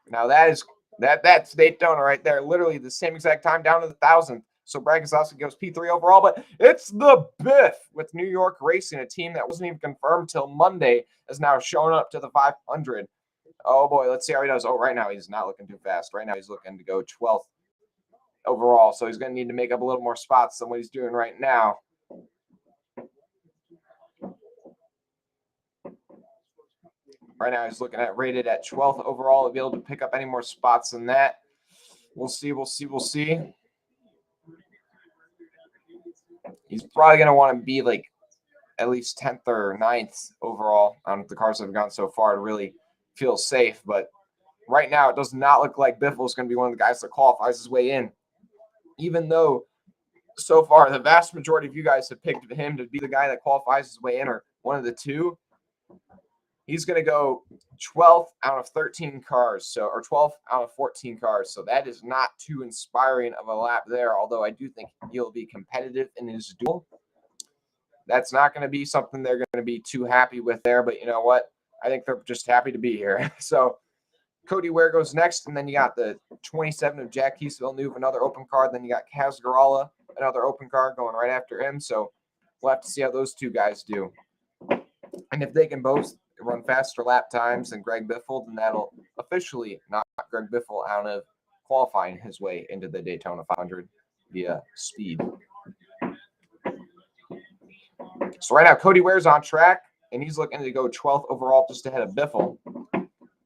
Now that's Daytona right there. Literally the same exact time down to the 1,000th. So Brad Keselowski goes P3 overall, but it's the Biff with New York Racing, a team that wasn't even confirmed till Monday, is now showing up to the 500. Oh boy, let's see how he does. Oh, right now he's not looking too fast. Right now he's looking to go 12th overall, so he's going to need to make up a little more spots than what he's doing right now. Right now he's looking at rated at 12th overall. He'll be able to pick up any more spots than that. We'll see. He's probably going to want to be like at least 10th or 9th overall on the cars that have gone so far to really feel safe. But right now, it does not look like Biffle is going to be one of the guys that qualifies his way in. Even though so far the vast majority of you guys have picked him to be the guy that qualifies his way in, or one of the two, he's going to go 12th out of 13 cars, or 12th out of 14 cars. So that is not too inspiring of a lap there, although I do think he'll be competitive in his duel. That's not going to be something they're going to be too happy with there, but you know what? I think they're just happy to be here. So Cody Ware goes next, and then you got the 27 of Jacques Villeneuve, another open car. Then you got Casgarala, another open car going right after him. So we'll have to see how those two guys do. And if they can both run faster lap times than Greg Biffle, then that'll officially knock Greg Biffle out of qualifying his way into the Daytona 500 via speed. So right now, Cody Ware's on track, and he's looking to go 12th overall, just ahead of Biffle.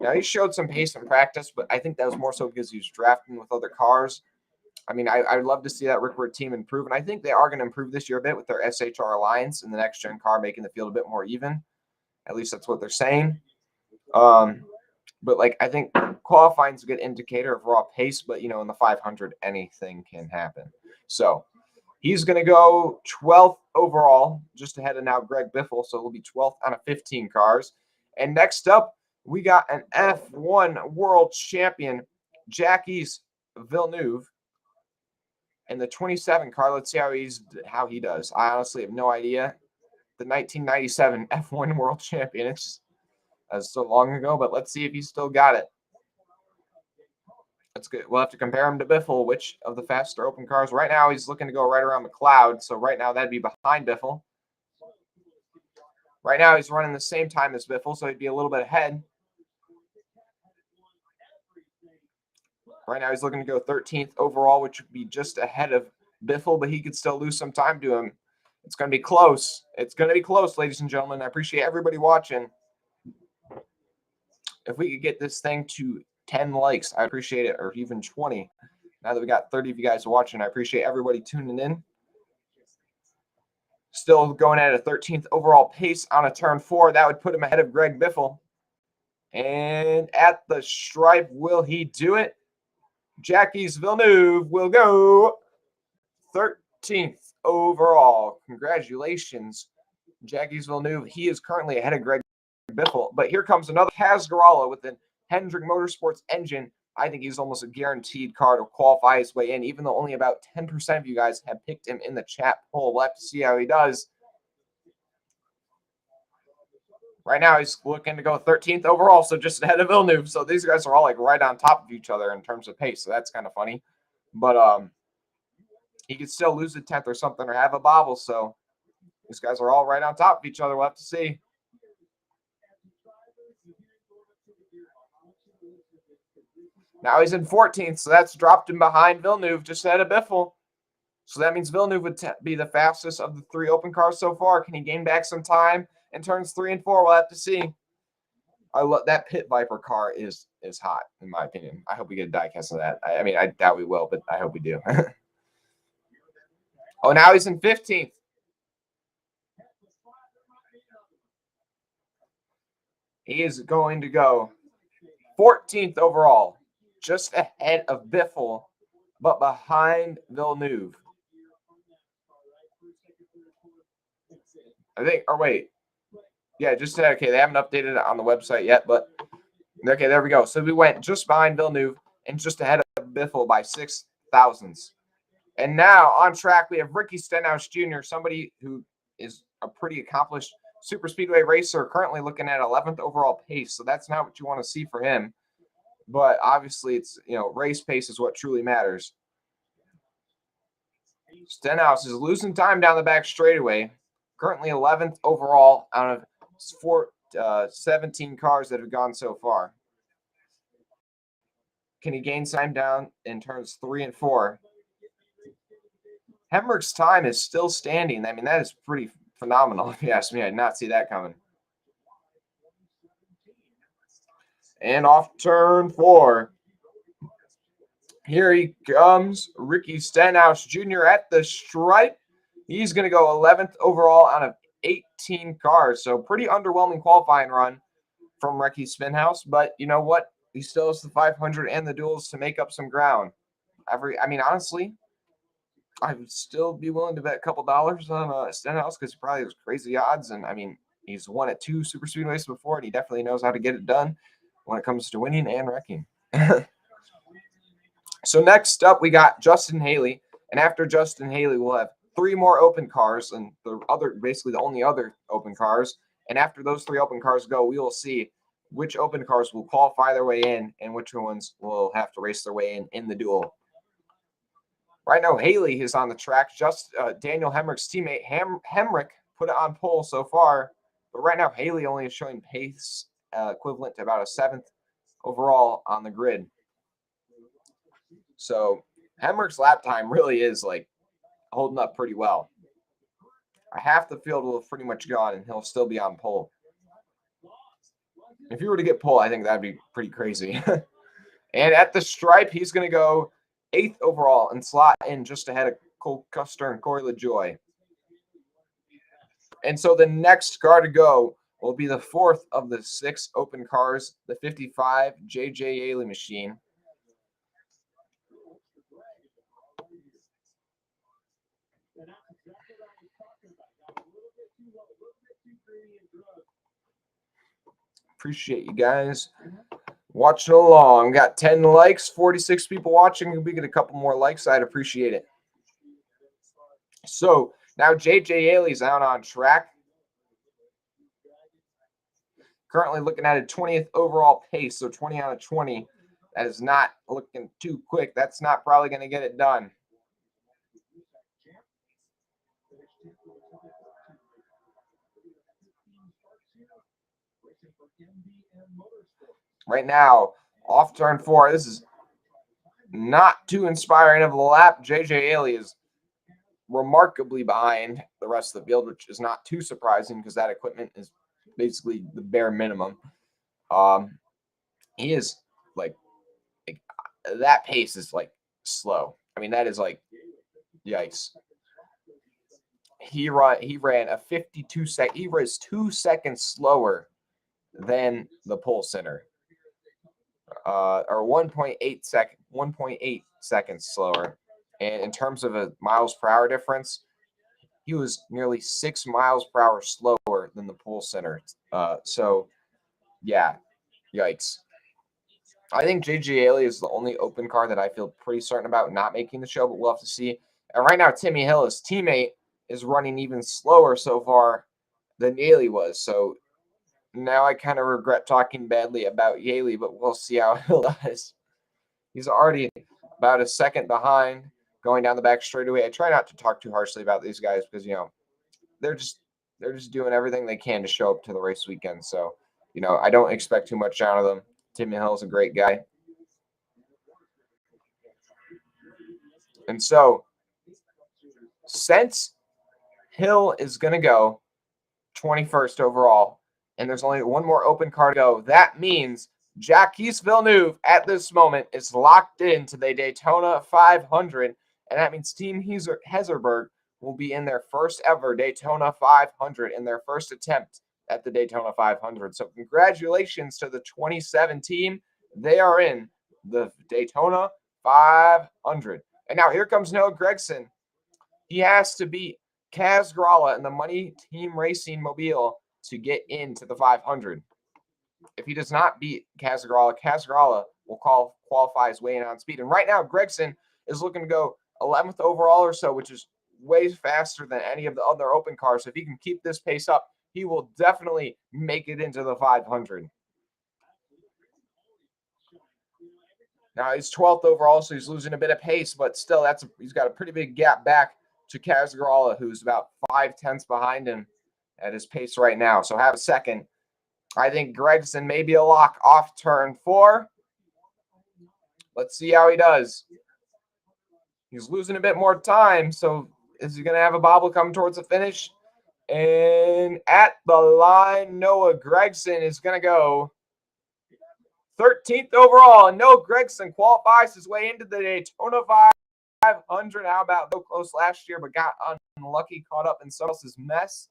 Now, he showed some pace in practice, but I think that was more so because he was drafting with other cars. I mean, I'd love to see that Rickford team improve, and I think they are going to improve this year a bit with their SHR Alliance and the next-gen car making the field a bit more even. At least that's what they're saying. But, I think qualifying is a good indicator of raw pace, but, in the 500, anything can happen. So he's going to go 12th overall, just ahead of now Greg Biffle, so it'll be 12th out of 15 cars. And next up, we got an F1 world champion, Jacques Villeneuve, in the 27 car. Let's see how he does. I honestly have no idea. The 1997 F1 world champion. It's so long ago, but let's see if he's still got it. That's good. We'll have to compare him to Biffle, which of the faster open cars. Right now, he's looking to go right around McLeod. So right now, that'd be behind Biffle. Right now, he's running the same time as Biffle, so he'd be a little bit ahead. Right now, he's looking to go 13th overall, which would be just ahead of Biffle, but he could still lose some time to him. It's going to be close. It's going to be close, ladies and gentlemen. I appreciate everybody watching. If we could get this thing to 10 likes, I appreciate it, or even 20. Now that we got 30 of you guys watching, I appreciate everybody tuning in. Still going at a 13th overall pace on a turn 4. That would put him ahead of Greg Biffle. And at the stripe, will he do it? Jacques Villeneuve will go 13th overall. Congratulations, Jacques Villeneuve. He is currently ahead of Greg Biffle. But here comes another Casgarala with an Hendrick Motorsports engine. I think he's almost a guaranteed car to qualify his way in, even though only about 10% of you guys have picked him in the chat poll. We'll have to see how he does. Right now, he's looking to go 13th overall, so just ahead of Villeneuve. So these guys are all right on top of each other in terms of pace. So that's kind of funny. But he could still lose a 10th or something or have a bobble. So these guys are all right on top of each other. We'll have to see. Now he's in 14th, so that's dropped him behind Villeneuve, just ahead of Biffle. So that means Villeneuve would be the fastest of the 3 open cars so far. Can he gain back some time in turns 3 and 4? We'll have to see. I love that Pit Viper car is hot in my opinion. I hope we get a diecast of that. I mean, I doubt we will, but I hope we do. Oh, now he's in 15th. He is going to go 14th overall, just ahead of Biffle, but behind Villeneuve. I think, or wait. Yeah, just okay. They haven't updated it on the website yet, but okay, there we go. So we went just behind Villeneuve and just ahead of Biffle by 6 thousandths. And now on track, we have Ricky Stenhouse Jr., somebody who is a pretty accomplished super speedway racer, currently looking at 11th overall pace. So that's not what you want to see for him. But obviously, it's, you know, race pace is what truly matters. Stenhouse is losing time down the back straightaway. Currently 11th overall out of 17 cars that have gone so far. Can he gain time down in turns 3 and 4? Hemrick's time is still standing. I mean, that is pretty phenomenal, if you ask me. I did not see that coming. And off turn 4. Here he comes, Ricky Stenhouse Jr. at the stripe. He's going to go 11th overall out of 18 cars. So pretty underwhelming qualifying run from Ricky Stenhouse. But you know what? He still has the 500 and the duels to make up some ground. I mean, honestly, I would still be willing to bet a couple dollars on Stenhouse because he probably has crazy odds. And I mean, he's won at 2 super speedways before, and he definitely knows how to get it done when it comes to winning and wrecking. So next up, we got Justin Haley. And after Justin Haley, we'll have 3 more open cars and basically the only other open cars. And after those 3 open cars go, we will see which open cars will qualify their way in and which ones will have to race their way in the duel. Right now, Haley is on the track. Just Daniel Hemrick's teammate, Hemrick, put it on pole so far. But right now, Haley only is showing pace equivalent to about a 7th overall on the grid. So Hemrick's lap time really is like holding up pretty well. Half the field will have pretty much gone, and he'll still be on pole. If he were to get pole, I think that'd be pretty crazy. And at the stripe, he's going to go 8th overall and slot in just ahead of Cole Custer and Corey LaJoy. And so the next car to go will be the 4th of the 6 open cars, the 55 JJ Yeley machine. Appreciate you guys watching along. Got 10 likes, 46 people watching. If we get a couple more likes, I'd appreciate it. So now JJ Yeley's out on track. Currently looking at a 20th overall pace, so 20 out of 20. That is not looking too quick. That's not probably going to get it done. Right now, off turn 4. This is not too inspiring of a lap. JJ Yeley is remarkably behind the rest of the field, which is not too surprising because that equipment is basically the bare minimum. He is like that pace is like slow. I mean, that is like yikes. He ran a 52 second. He was 2 seconds slower than the pole center, or 1.8 seconds slower. And in terms of a miles per hour difference, he was nearly 6 miles per hour slower than the pole center. So, yeah, yikes. I think JJ Yeley is the only open car that I feel pretty certain about not making the show, but we'll have to see. And right now, Timmy Hill, his teammate, is running even slower so far than Yeley was. So now I kind of regret talking badly about Yeley, but we'll see how Hill does. He's already about a second behind going down the back straightaway. I try not to talk too harshly about these guys because, you know, they're just doing everything they can to show up to the race weekend. So, you know, I don't expect too much out of them. Timmy Hill is a great guy. And so since Hill is going to go 21st overall, and there's only one more open car to go. That means Jacques Villeneuve at this moment is locked into the Daytona 500, and that means Team Hezerberg will be in their first ever Daytona 500 in their first attempt at the Daytona 500. So congratulations to the 27 team. They are in the Daytona 500. And now here comes Noah Gragson. He has to beat Kaz Grala in the Money Team Racing Mobile to get into the 500. If he does not beat Kaz Grala will qualify his way in on speed. And right now, Gragson is looking to go 11th overall or so, which is way faster than any of the other open cars. So if he can keep this pace up, he will definitely make it into the 500. Now he's 12th overall, so he's losing a bit of pace, but still, he's got a pretty big gap back to Kaz Grala, who's about 5/10 behind him at his pace right now. So have a second. I think Gragson may be a lock off turn 4. Let's see how he does. He's losing a bit more time, so is he going to have a bobble come towards the finish? And at the line, Noah Gragson is going to go 13th overall. And Noah Gragson qualifies his way into the Daytona 500. How about so close last year, but got unlucky, caught up in someone else's mess.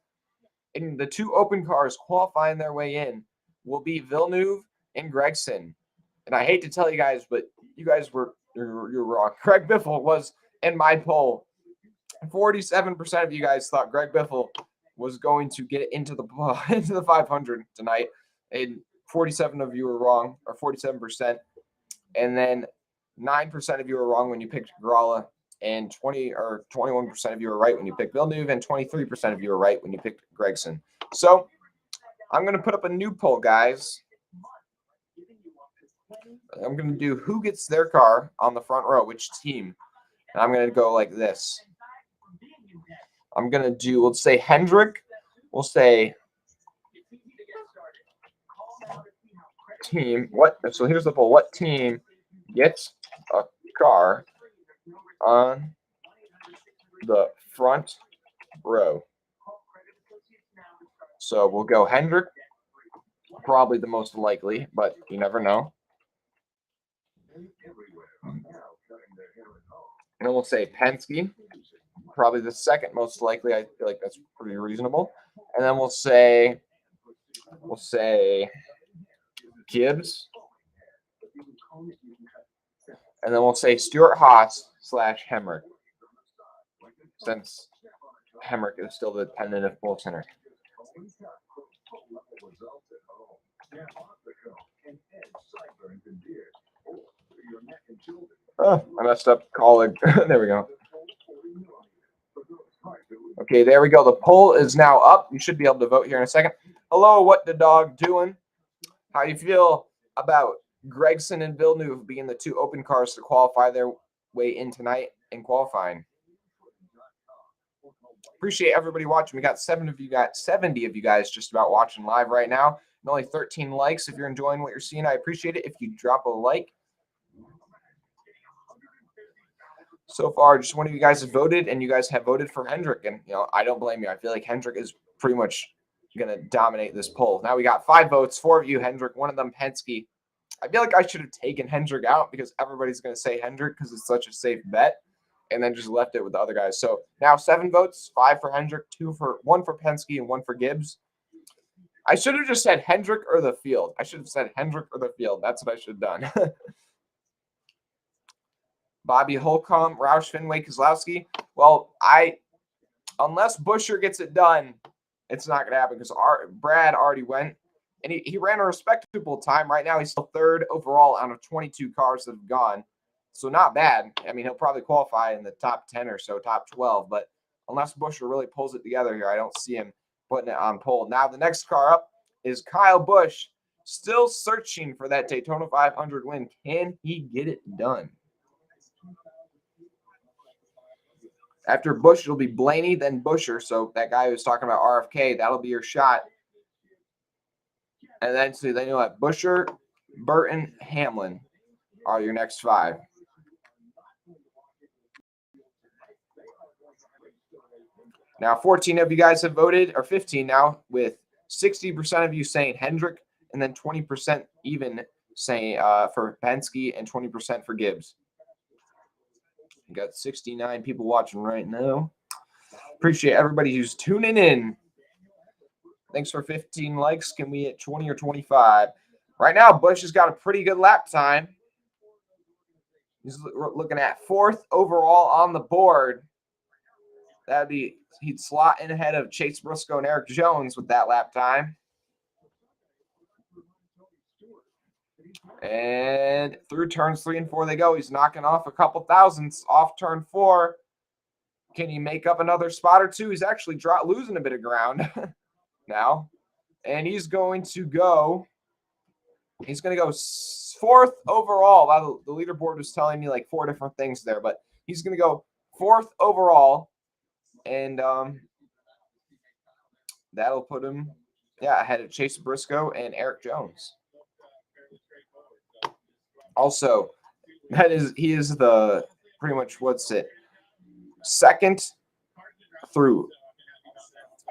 And the two open cars qualifying their way in will be Villeneuve and Gragson. And I hate to tell you guys, but you guys you're wrong. Greg Biffle was in my poll. 47% of you guys thought Greg Biffle was going to get into the 500 tonight, and 47 of you were wrong, or 47%. And then 9% of you were wrong when you picked Grala, and 21% of you were right when you picked Villeneuve, and 23% of you were right when you picked Gragson. So I'm going to put up a new poll, guys. I'm going to do who gets their car on the front row, which team. And I'm going to go like this. I'm going to do, we'll say Hendrick. We'll say team. So here's the poll. What team gets a car on the front row? So we'll go Hendrick, probably the most likely, but you never know. And then we'll say Penske, probably the second most likely. I feel like that's pretty reasonable. And then we'll say Gibbs. And then we'll say Stuart Haas / Hemrick, since Hemrick is still the tentative pole center. Oh, I messed up calling. There we go. Okay, there we go. The poll is now up. You should be able to vote here in a second. Hello, what the dog doing? How do you feel about Gragson and Villeneuve being the two open cars to qualify their way in tonight in qualifying? Appreciate everybody watching. We got 70 of you guys just about watching live right now, and only 13 likes. If you're enjoying what you're seeing, I appreciate it if you drop a like. So far, just one of you guys have voted, and you guys have voted for Hendrick, and I don't blame you. I feel like Hendrick is pretty much going to dominate this poll. Now we got 5 votes, 4 of you Hendrick, one of them Penske. I feel like I should have taken Hendrick out because everybody's going to say Hendrick because it's such a safe bet, and then just left it with the other guys. So now 7 votes, 5 for Hendrick, 1 for Penske, and 1 for Gibbs. I should have just said Hendrick or the field. I should have said Hendrick or the field. That's what I should have done. Bobby Holcomb, Roush, Fenway, Keselowski. Well, unless Buescher gets it done, it's not going to happen because Brad already went, and he ran a respectable time. Right now, he's still 3rd overall out of 22 cars that have gone. So not bad. I mean, he'll probably qualify in the top 10 or so, top 12. But unless Buescher really pulls it together here, I don't see him putting it on pole. Now, the next car up is Kyle Busch, still searching for that Daytona 500 win. Can he get it done? After Busch, it'll be Blaney, then Buescher. So that guy who was talking about RFK, that'll be your shot. And then you'll have Buescher, Burton, Hamlin are your next 5. Now, 14 of you guys have voted, or 15 now, with 60% of you saying Hendrick, and then 20% even saying for Penske and 20% for Gibbs. We got 69 people watching right now. Appreciate everybody who's tuning in. Thanks for 15 likes. Can we hit 20 or 25? Right now, Busch has got a pretty good lap time. He's looking at 4th overall on the board. He'd slot in ahead of Chase Briscoe and Eric Jones with that lap time. And through turns 3 and 4 they go. He's knocking off a couple thousandths off turn 4. Can he make up another spot or two? He's actually losing a bit of ground now. And he's going to go 4th overall. Wow, the leaderboard was telling me like 4 different things there, but he's going to go 4th overall. And that'll put him, ahead of Chase Briscoe and Eric Jones. Also, he is the pretty much 2nd through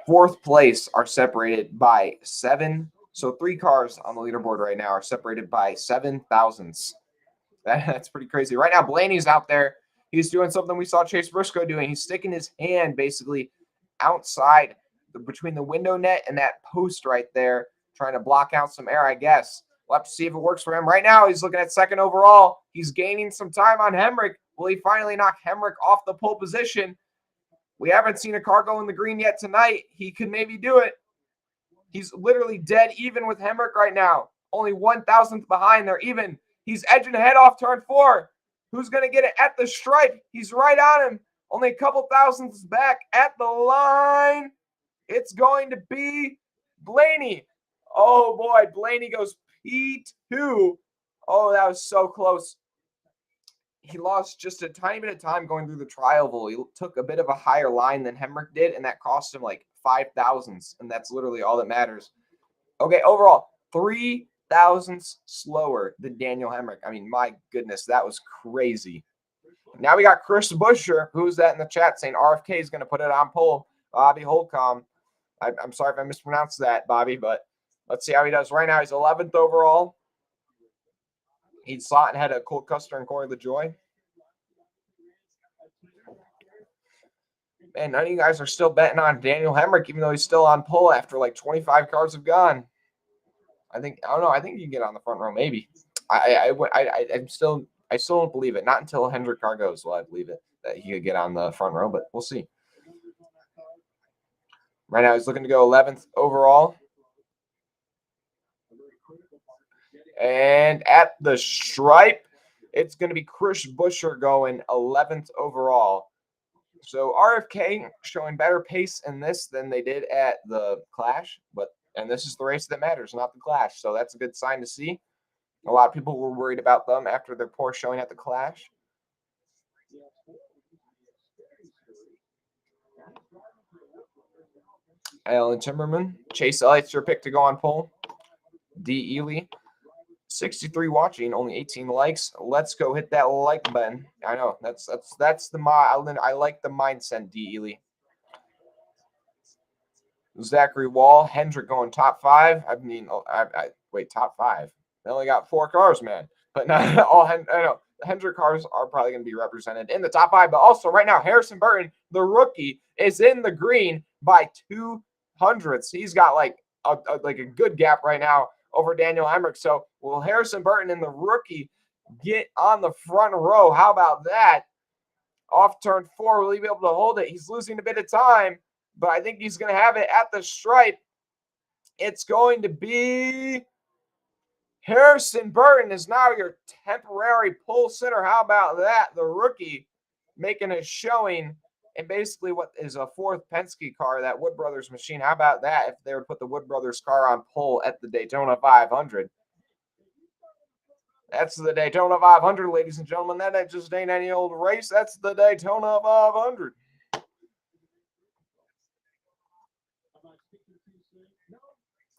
4th place are separated by 7. So 3 cars on the leaderboard right now are separated by 7 thousandths. That's pretty crazy. Right now, Blaney's out there. He's doing something we saw Chase Briscoe doing. He's sticking his hand basically outside between the window net and that post right there, trying to block out some air, I guess. We'll have to see if it works for him. Right now, he's looking at 2nd overall. He's gaining some time on Hendrick. Will he finally knock Hendrick off the pole position? We haven't seen a car go in the green yet tonight. He could maybe do it. He's literally dead even with Hendrick right now. Only 1,000th behind. They're even. He's edging ahead off turn 4. Who's going to get it at the stripe? He's right on him. Only a couple thousandths back at the line. It's going to be Blaney. Oh, boy. Blaney goes P2. Oh, that was so close. He lost just a tiny bit of time going through the tri-oval. He took a bit of a higher line than Hendrick did, and that cost him like 5 thousandths, and that's literally all that matters. Okay, overall, 3 thousandths slower than Daniel Hendrick. I mean, my goodness, that was crazy. Now we got Chris Buescher. Who's that in the chat saying RFK is going to put it on pole? Bobby Holcomb. I'm sorry if I mispronounced that, Bobby, but let's see how he does. Right now, he's 11th overall. He'd slot ahead of Cole Custer and Corey LaJoie. Man, none of you guys are still betting on Daniel Hendrick, even though he's still on pole after like 25 cars have gone. I don't know. I think you can get on the front row, maybe. I still don't believe it. Not until Hendrick car goes will I believe it that he could get on the front row, but we'll see. Right now, he's looking to go 11th overall. And at the stripe, it's going to be Chris Buescher going 11th overall. So RFK showing better pace in this than they did at the Clash, and this is the race that matters, not the Clash. So that's a good sign to see. A lot of people were worried about them after their poor showing at the Clash. Alan Timmerman, Chase Elliott's your pick to go on pole. D. Yeley, 63 watching, only 18 likes. Let's go hit that like button. I know that's I like the mindset. D. Yeley, Zachary Wall, Hendrick going top 5. I mean, wait, top 5. They only got 4 cars, man. But not all. I know the Hendrick cars are probably going to be represented in the top 5. But also right now, Harrison Burton, the rookie, is in the green by 200ths. He's got like a good gap right now over Daniel Hendrick. So will Harrison Burton and the rookie get on the front row? How about that? Off turn 4, will he be able to hold it? He's losing a bit of time, but I think he's going to have it at the stripe. It's going to be Harrison Burton is now your temporary pole sitter. How about that? The rookie making a showing in basically what is a 4th Penske car, that Wood Brothers machine. How about that if they would put the Wood Brothers car on pole at the Daytona 500? That's the Daytona 500, ladies and gentlemen. That just ain't any old race. That's the Daytona 500.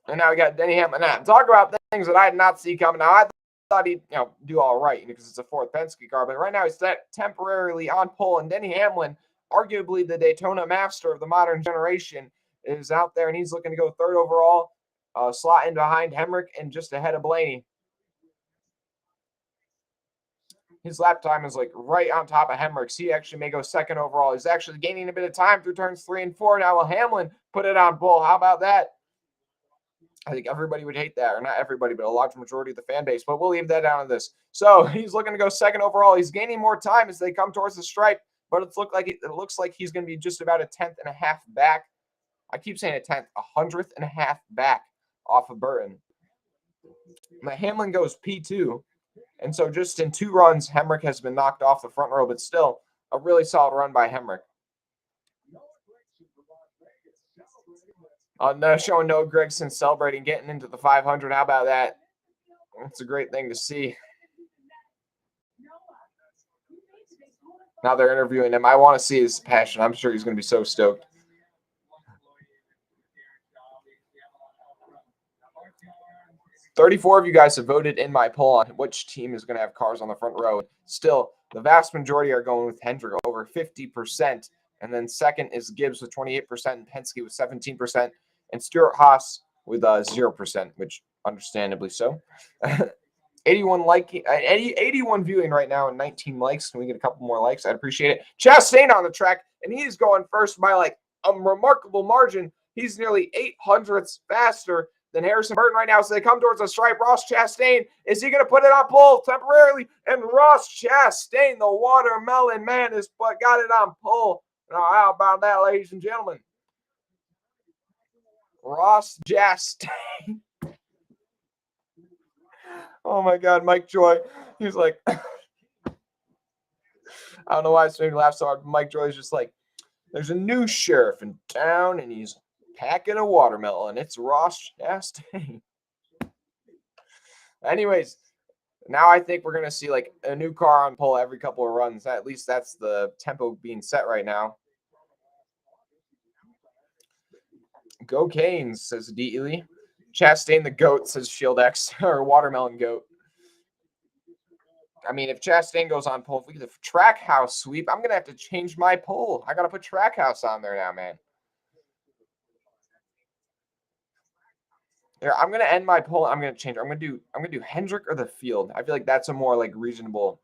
And now we got Denny Hamlin. Now, talk about things that I did not see coming. Now, I thought he'd do all right because it's a 4th Penske car. But right now, he's set temporarily on pole. And Denny Hamlin, arguably the Daytona master of the modern generation, is out there. And he's looking to go 3rd overall. slot in behind Hendrick and just ahead of Blaney. His lap time is like right on top of Hendrick's. He actually may go second overall. He's actually gaining a bit of time through turns 3 and 4. Now will Hamlin put it on pole? How about that? I think everybody would hate that, or not everybody, but a large majority of the fan base. But we'll leave that down to this. So he's looking to go second overall. He's gaining more time as they come towards the stripe, but it looks like he's going to be just about a 10th and a half back. I keep saying a 10th, 100th and a half back off of Burton. Now Hamlin goes P2. And so just in 2 runs, Hendrick has been knocked off the front row, but still a really solid run by Hendrick. Showing Noah Gragson celebrating getting into the 500. How about that? It's a great thing to see. Now they're interviewing him. I want to see his passion. I'm sure he's going to be so stoked. $34 of you guys have voted in my poll on which team is going to have cars on the front row. Still, the vast majority are going with Hendrick, over 50%. And then second is Gibbs with 28%, and Penske with 17%, and Stuart Haas with 0%, which understandably so. 81 viewing right now and 19 likes. Can we get a couple more likes? I'd appreciate it. Chastain on the track, and he's going first by like a remarkable margin. He's nearly 800ths faster than Harrison Burton right now. So they come towards the stripe. Ross Chastain, is he going to put it on pole temporarily? And Ross Chastain, the watermelon man, has got it on pole. Now, how about that, ladies and gentlemen? Ross Chastain. Oh, my God, Mike Joy. He's like, I don't know why it's making me laugh so hard. Mike Joy is just like, there's a new sheriff in town, and he's packing a watermelon. It's Ross Chastain. Anyways, now I think we're going to see like a new car on pole every couple of runs. At least that's the tempo being set right now. Go Canes, says D. Ely. Chastain the GOAT, says Shield X, or Watermelon GOAT. I mean, if Chastain goes on pole, if we get the Trackhouse sweep, I'm going to have to change my poll. I got to put Trackhouse on there now, man. Here, I'm going to end my poll. I'm going to change. I'm going to do Hendrick or the field. I feel like that's a more like reasonable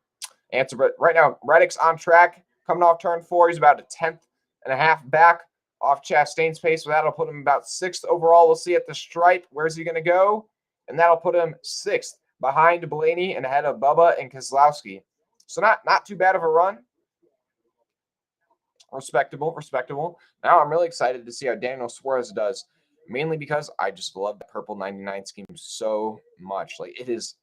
answer. But right now, Reddick's on track, coming off turn 4. He's about a 10th and a half back off Chastain's pace. So that'll put him about 6th overall. We'll see at the stripe. Where's he going to go? And that'll put him 6th behind Blaney and ahead of Bubba and Keselowski. So not too bad of a run. Respectable. Now I'm really excited to see how Daniel Suarez does, mainly because I just love the purple 99 scheme so much. Like it is.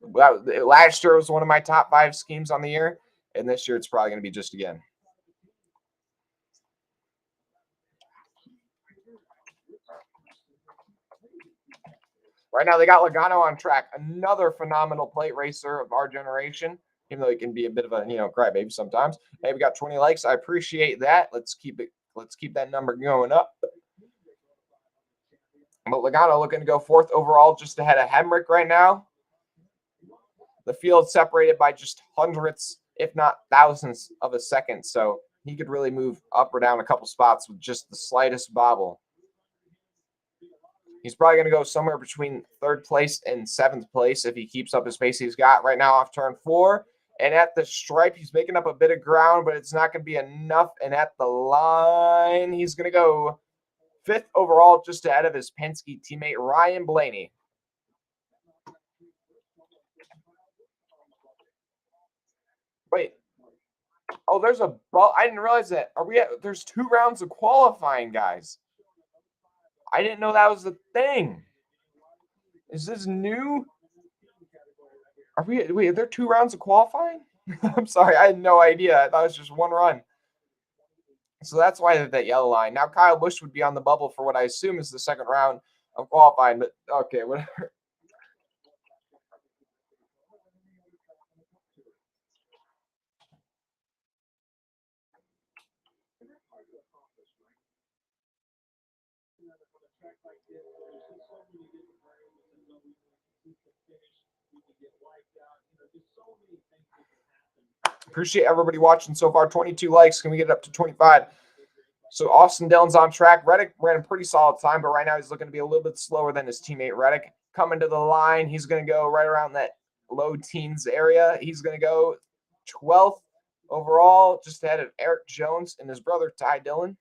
Last year was one of my top 5 schemes on the year, and this year it's probably going to be just again. Right now, they got Logano on track, another phenomenal plate racer of our generation, even though he can be a bit of a, crybaby sometimes. Hey, we got 20 likes. I appreciate that. Let's keep that number going up. But Logano looking to go 4th overall, just ahead of Hendrick right now. The field separated by just hundredths, if not thousandths of a second. So he could really move up or down a couple spots with just the slightest bobble. He's probably going to go somewhere between 3rd place and 7th place if he keeps up his pace he's got right now off turn 4. And at the stripe, he's making up a bit of ground, but it's not going to be enough. And at the line, he's going to go 5th overall, just ahead of his Penske teammate, Ryan Blaney. Wait. Oh, there's a ball. I didn't realize that. There's 2 rounds of qualifying, guys. I didn't know that was the thing. Is this new? Are there 2 rounds of qualifying? I'm sorry, I had no idea. I thought it was just 1 run. So that's why that yellow line. Now Kyle Busch would be on the bubble for what I assume is the 2nd round of qualifying, but okay, whatever. Appreciate everybody watching so far. 22 likes. Can we get it up to 25? So Austin Dillon's on track. Reddick ran a pretty solid time, but right now he's looking to be a little bit slower than his teammate Reddick. Coming to the line, he's going to go right around that low teens area. He's going to go 12th overall, just ahead of Eric Jones and his brother Ty Dillon.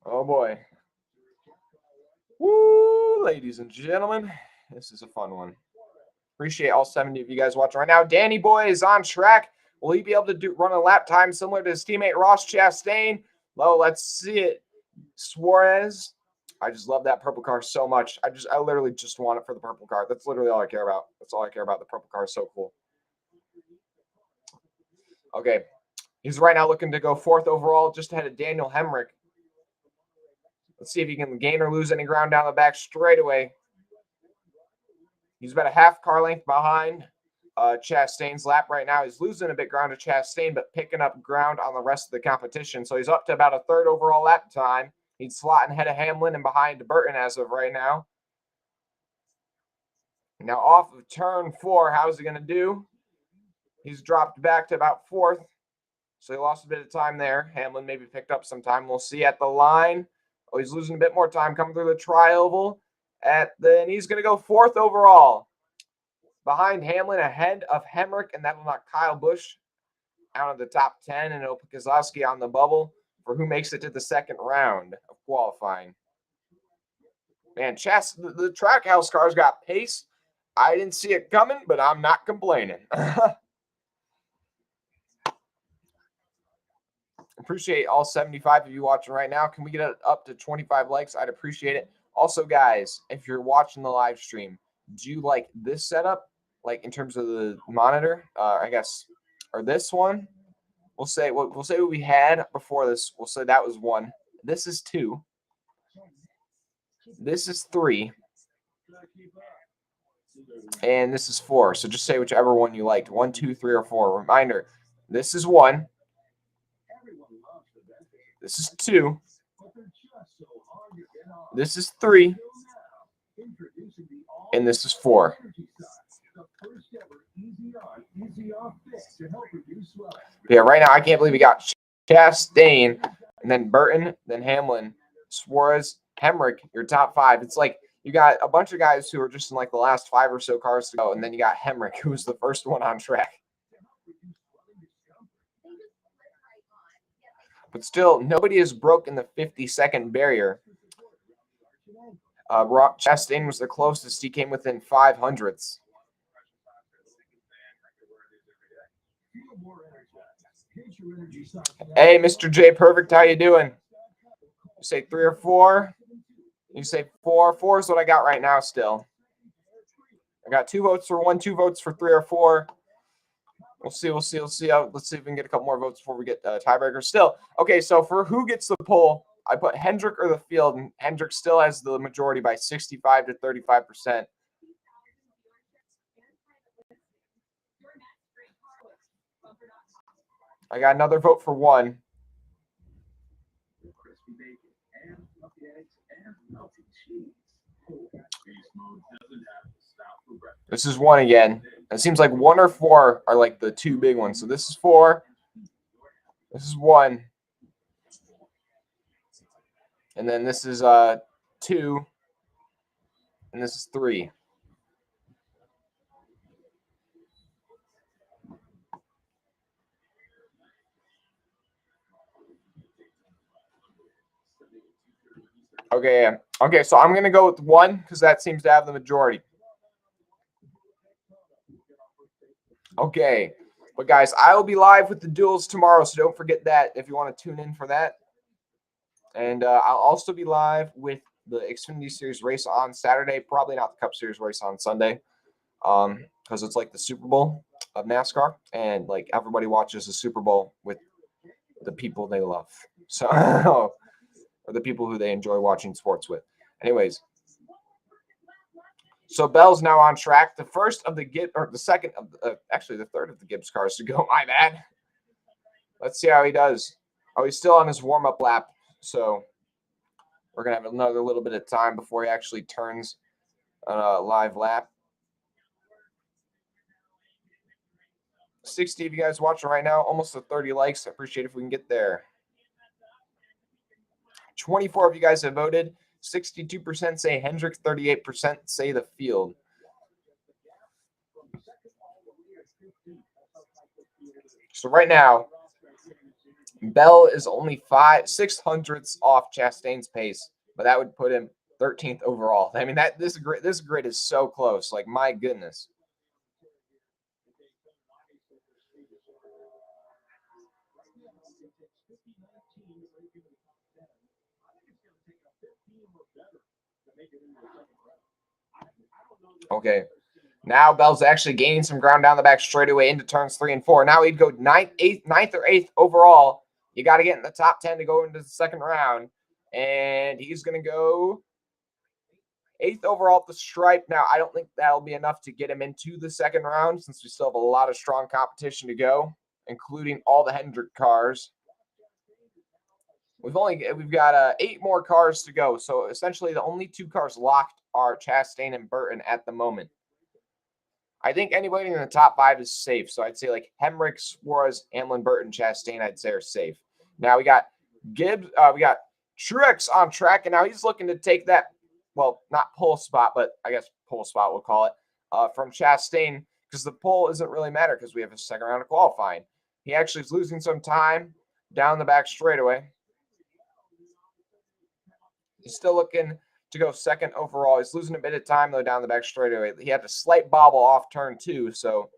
Oh boy. Woo, ladies and gentlemen, this is a fun one. Appreciate all 70 of you guys watching right now. Danny Boy is on track. Will he be able to run a lap time similar to his teammate Ross Chastain? Well, let's see it. Suarez. I just love that purple car so much. I literally just want it for the purple car. That's literally all I care about. That's all I care about. The purple car is so cool. Okay. He's right now looking to go 4th overall, just ahead of Daniel Hemrick. Let's see if he can gain or lose any ground down the back straight away. He's about a half car length behind Chastain's lap right now. He's losing a bit ground to Chastain, but picking up ground on the rest of the competition. So he's up to about a 3rd overall lap time. He's slotting ahead of Hamlin and behind Burton as of right now. Now off of turn 4, how's he going to do? He's dropped back to about 4th. So he lost a bit of time there. Hamlin maybe picked up some time. We'll see at the line. Oh, he's losing a bit more time coming through the tri-oval. And he's going to go 4th overall. Behind Hamlin, ahead of Hemrick, and that will knock Kyle Busch out of the top 10, and it'll put Keselowski on the bubble for who makes it to the 2nd round of qualifying. Man, the Trackhouse cars got pace. I didn't see it coming, but I'm not complaining. Appreciate all 75 of you watching right now. Can we get it up to 25 likes? I'd appreciate it. Also, guys, if you're watching the live stream, do you like this setup? Like in terms of the monitor, I guess, or this one? We'll say what we had before this. We'll say that was 1. This is 2. This is 3. And this is 4. So just say whichever one you liked. 1, 2, 3, or 4. Reminder, this is 1. This is 2. This is 3. And this is 4. Yeah, right now I can't believe we got Chastain, and then Burton, then Hamlin, Suarez, Hemrick, your top 5. It's like you got a bunch of guys who are just in like the last 5 or so cars to go, and then you got Hemrick, who was the first one on track. But still, nobody has broken the 50-second barrier. Chastain was the closest. He came within 500ths. Hey, Mr. J Perfect, how you doing? You say 3 or 4? You say 4. 4 is what I got right now still. I got 2 votes for 1, 2 votes for 3 or 4. We'll see. Let's see if we can get a couple more votes before we get tiebreakers. Still, okay, so for who gets the poll, I put Hendrick or the field, and Hendrick still has the majority by 65 to 35%. I got another vote for 1. This is 1 again. It seems like 1 or 4 are like the 2 big ones. So this is 4. This is 1. And then this is 2. And this is 3. Okay, so I'm going to go with 1 because that seems to have the majority. Okay, but guys, I will be live with the duels tomorrow, so don't forget that if you want to tune in for that. And I'll also be live with the Xfinity Series race on Saturday, probably not the Cup Series race on Sunday, because it's like the Super Bowl of NASCAR, and like everybody watches the Super Bowl with the people they love, so or the people who they enjoy watching sports with. Anyways. So Bell's now on track. The first of the second of actually the third of the Gibbs cars to go. My bad. Let's see how he does. Oh, he's still on his warm-up lap. So we're going to have another little bit of time before he actually turns a live lap. 60 of you guys watching right now, almost to 30 likes. I appreciate it if we can get there. 24 of you guys have voted. 62% say Hendrick, 38% say the field. So right now, Bell is only 6/600ths off Chastain's pace, but that would put him 13th overall. I mean, this grid is so close. Like, my goodness. Okay. Now Bell's actually gaining some ground down the back straightaway into turns 3 and 4. Now he'd go ninth or eighth overall. You got to get in the top 10 to go into the second round. And he's going to go 8th overall at the stripe. Now, I don't think that'll be enough to get him into the second round since we still have a lot of strong competition to go, including all the Hendrick cars. We've got 8 more cars to go. So essentially the only 2 cars locked are Chastain and Burton at the moment. I think anybody in the top 5 is safe. So I'd say like Hendrick, Suarez, Hamlin, Burton, Chastain, I'd say are safe. Now we got Gibbs, we got Truex on track, and now he's looking to take that, well, not pole spot, but I guess pole spot we'll call it, from Chastain, because the pole doesn't really matter because we have a second round of qualifying. He actually is losing some time down the back straightaway. He's still looking to go second overall. He's losing a bit of time, though, down the back straightaway. He had a slight bobble off turn 2, so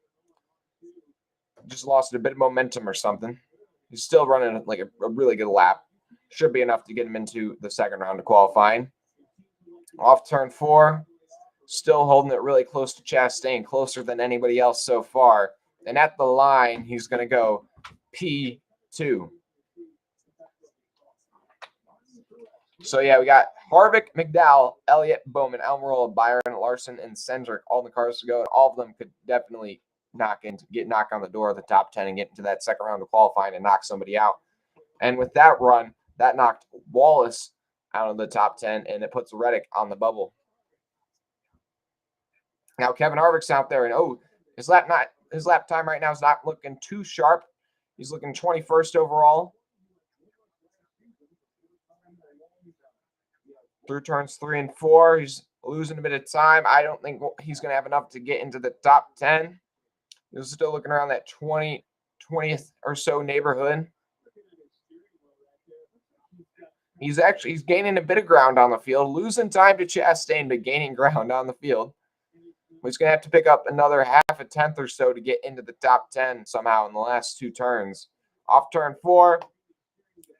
just lost a bit of momentum or something. He's still running like a really good lap. Should be enough to get him into the second round of qualifying. Off turn 4, still holding it really close to Chastain, closer than anybody else so far. And at the line, he's going to go P2. So, yeah, we got Harvick, McDowell, Elliott, Bowman, Almirola, Byron, Larson, and Cendric, all the cars to go. And all of them could definitely get knocked on the door of the top 10 and get into that second round of qualifying and knock somebody out. And with that run, that knocked Wallace out of the top 10, and it puts Reddick on the bubble. Now Kevin Harvick's out there, and his lap time right now is not looking too sharp. He's looking 21st overall. Through turns 3 and 4, he's losing a bit of time. I don't think he's going to have enough to get into the top 10. He's still looking around that 20th or so neighborhood. He's gaining a bit of ground on the field, losing time to Chastain, but gaining ground on the field. He's going to have to pick up another half a tenth or so to get into the top 10 somehow in the last 2 turns. Off turn 4,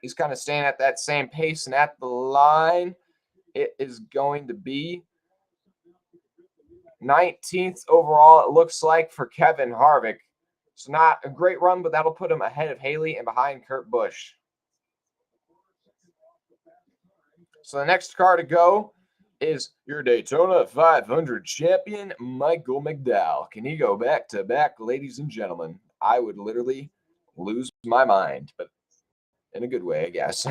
he's kind of staying at that same pace, and at the line, it is going to be 19th overall, it looks like, for Kevin Harvick. It's not a great run, but that'll put him ahead of Haley and behind Kurt Busch. So the next car to go is your Daytona 500 champion, Michael McDowell. Can he go back-to-back, ladies and gentlemen? I would literally lose my mind, but in a good way, I guess.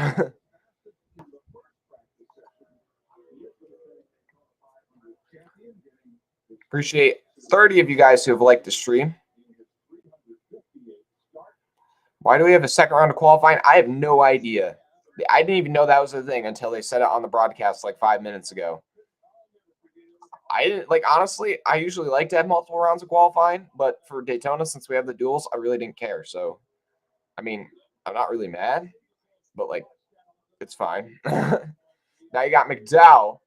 Appreciate 30 of you guys who have liked the stream. Why do we have a second round of qualifying? I have no idea. I didn't even know that was a thing until they said it on the broadcast like 5 minutes ago. I didn't honestly, I usually like to have multiple rounds of qualifying, but for Daytona, since we have the duels, I really didn't care. So, I mean, I'm not really mad, but it's fine. Now you got McDowell,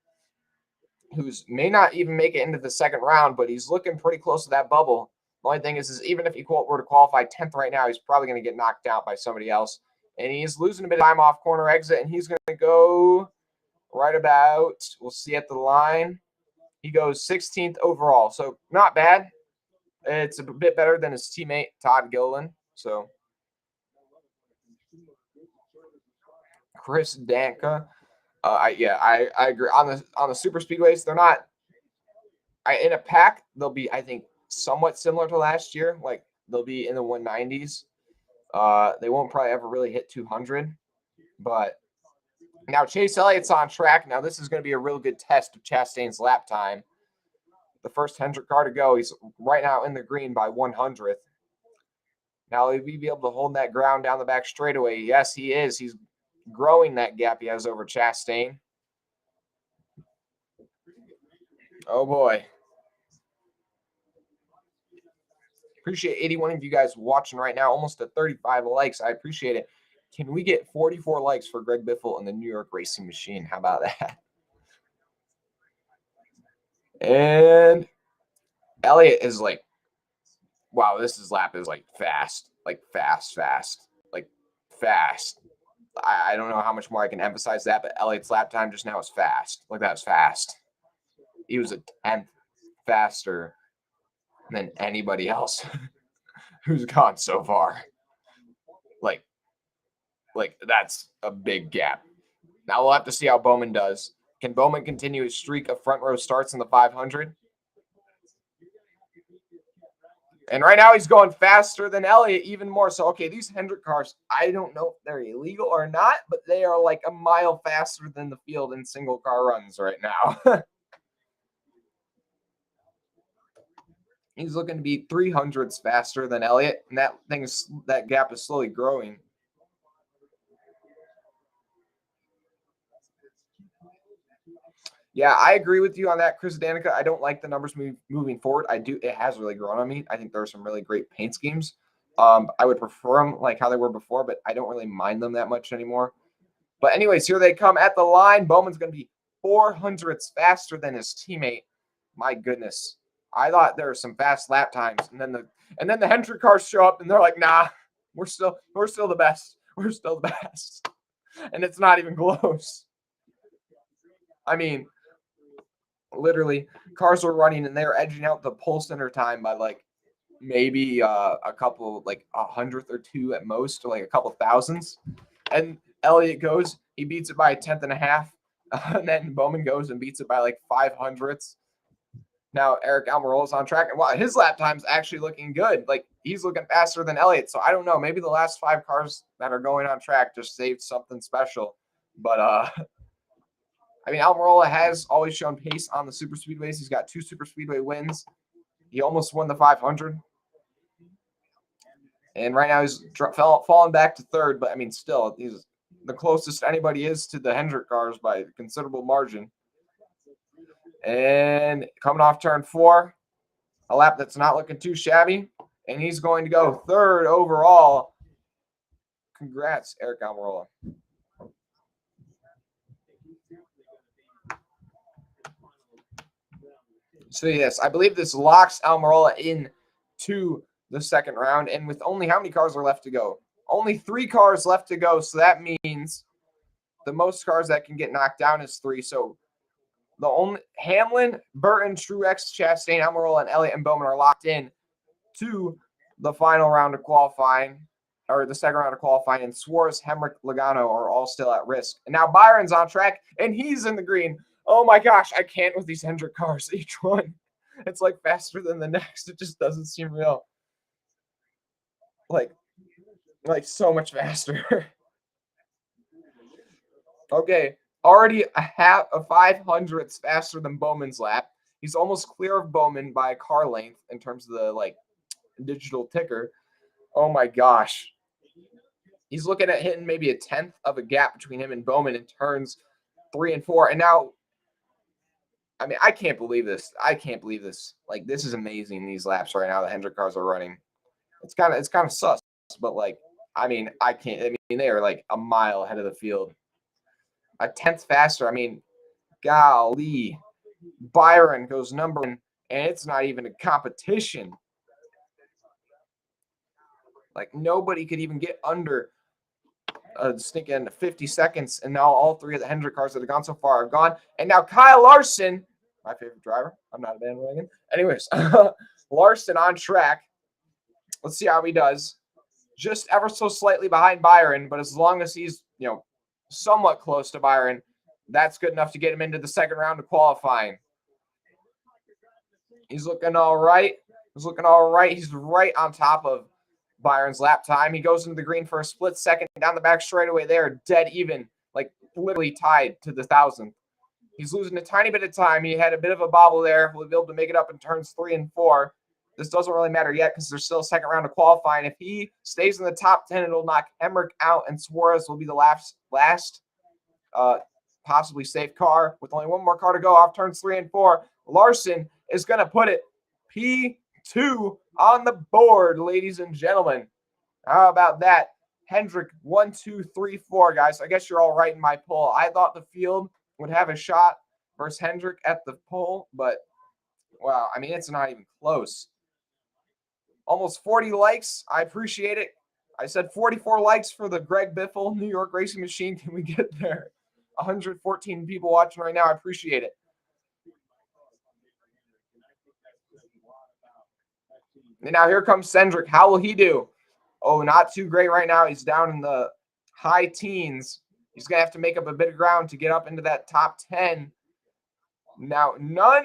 who's may not even make it into the second round, but he's looking pretty close to that bubble. The only thing is even if he were to qualify 10th right now, he's probably going to get knocked out by somebody else. And he's losing a bit of time off corner exit, and he's going to go right about, we'll see at the line. He goes 16th overall, so not bad. It's a bit better than his teammate, Todd Gilliland. So Chris Danka. I agree. On the super speedways, they're not in a pack, they'll be, I think, somewhat similar to last year. Like, they'll be in the 190s. They won't probably ever really hit 200. But now Chase Elliott's on track. Now this is going to be a real good test of Chastain's lap time. The first Hendrick car to go. He's right now in the green by 100th. Now, will he be able to hold that ground down the back straightaway? Yes, he is. He's growing that gap he has over Chastain. Oh, boy. Appreciate 81 of you guys watching right now. Almost at 35 likes. I appreciate it. Can we get 44 likes for Greg Biffle and the New York Racing Machine? How about that? And Elliott is like, wow, this lap is like fast. Like fast. Like fast. I don't know how much more I can emphasize that, but Elliott's lap time just now is fast. Like that was fast. He was a 10th faster than anybody else who's gone so far. Like that's a big gap. Now we'll have to see how Bowman does. Can Bowman continue his streak of front row starts in the 500? And right now he's going faster than Elliott, even more. So, okay, these Hendrick cars, I don't know if they're illegal or not, but they are like a mile faster than the field in single car runs right now. He's looking to be 300s faster than Elliott, and that gap is slowly growing. Yeah, I agree with you on that, Chris Danica. I don't like the numbers moving forward. It has really grown on me. I think there are some really great paint schemes. I would prefer them like how they were before, but I don't really mind them that much anymore. But anyways, here they come at the line. Bowman's going to be 400ths faster than his teammate. My goodness. I thought there were some fast lap times, and then the Hendrick cars show up and they're like, nah, we're still the best. We're still the best. And it's not even close. I mean, literally, cars were running and they were edging out the pole center time by like maybe a couple, like 100th or 2 at most, or like a couple thousandths. And Elliott goes, he beats it by 1/10 and a half. And then Bowman goes and beats it by like 500ths. Now Eric Almirola's on track, and wow, his lap time's actually looking good. Like he's looking faster than Elliott. So I don't know. Maybe the last 5 cars that are going on track just saved something special. But I mean, Almirola has always shown pace on the super speedways. He's got 2 super speedway wins. He almost won the 500. And right now he's fallen back to 3rd, but I mean, still, he's the closest anybody is to the Hendrick cars by a considerable margin. And coming off turn 4, a lap that's not looking too shabby. And he's going to go 3rd overall. Congrats, Eric Almirola. So, yes, I believe this locks Almirola in to the second round. And with only how many cars are left to go? Only 3 cars left to go. So that means the most cars that can get knocked down is 3. So the only Hamlin, Burton, Truex, Chastain, Almirola, and Elliott and Bowman are locked in to the final round of qualifying, or the second round of qualifying. And Suarez, Hendrick, Logano are all still at risk. And now Byron's on track, and he's in the green. Oh my gosh, I can't with these Hendrick cars. Each one, it's like faster than the next. It just doesn't seem real. Like so much faster. Okay, already a 500ths faster than Bowman's lap. He's almost clear of Bowman by a car length in terms of the digital ticker. Oh my gosh. He's looking at hitting maybe a 1/10 of a gap between him and Bowman in turns 3 and 4. And now, I mean, I can't believe this. Like, this is amazing, these laps right now the Hendrick cars are running. It's kind of sus, but I mean, they are like a mile ahead of the field. A 1/10 faster. I mean, golly. Byron goes number 1, and it's not even a competition. Like, nobody could even get under stinking 50 seconds, and now all 3 of the Hendrick cars that have gone so far are gone. And now Kyle Larson, my favorite driver. I'm not a bandwagon. Anyways, Larson on track. Let's see how he does. Just ever so slightly behind Byron, but as long as he's, somewhat close to Byron, that's good enough to get him into the second round of qualifying. He's looking all right. He's right on top of Byron's lap time. He goes into the green for a split second down the back straightaway there, dead even, like literally tied to the 1,000th. He's losing a tiny bit of time. He had a bit of a bobble there. We'll be able to make it up in turns 3 and 4. this doesn't really matter yet because there's still a second round of qualifying. If he stays in the top 10, it'll knock Hendrick out, and Suarez will be the last possibly safe car. With only one more car to go off turns 3 and 4, Larson is going to put it P2 on the board, ladies and gentlemen. How about that? Hendrick, 1, 2, 3, 4, guys. I guess you're all right in my poll. I thought the field would have a shot versus Hendrick at the poll, but, wow, I mean, it's not even close. Almost 40 likes. I appreciate it. I said 44 likes for the Greg Biffle New York Racing Machine. Can we get there? 114 people watching right now. I appreciate it. And now here comes Hendrick. How will he do? Oh, not too great right now. He's down in the high teens. He's going to have to make up a bit of ground to get up into that top 10. Now,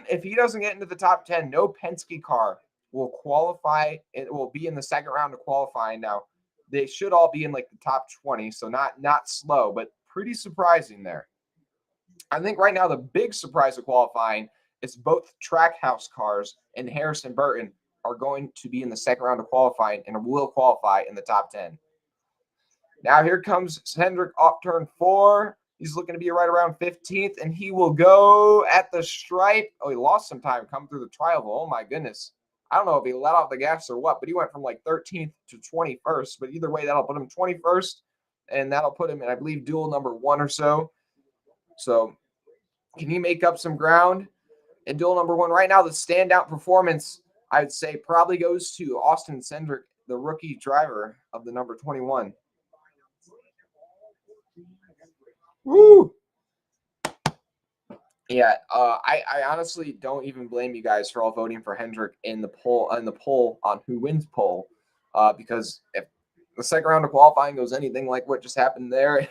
if he doesn't get into the top 10, no Penske car will qualify. It will be in the second round of qualifying. Now, they should all be in like the top 20, so not slow, but pretty surprising there. I think right now the big surprise of qualifying is both Trackhouse cars and Harrison Burton are going to be in the second round of qualifying and will qualify in the top 10. Now here comes Hendrick off turn 4. He's looking to be right around 15th, and he will go at the stripe. Oh, he lost some time coming through the trial. Oh, my goodness. I don't know if he let off the gas or what, but he went from like 13th to 21st. But either way, that'll put him 21st, and that'll put him in, I believe, duel number 1 or so. So can he make up some ground in duel number 1? Right now, the standout performance, I would say, probably goes to Austin Cindric, the rookie driver of the number 21. Woo! Yeah, I honestly don't even blame you guys for all voting for Hendrick in the poll on who wins poll, because if the second round of qualifying goes anything like what just happened there,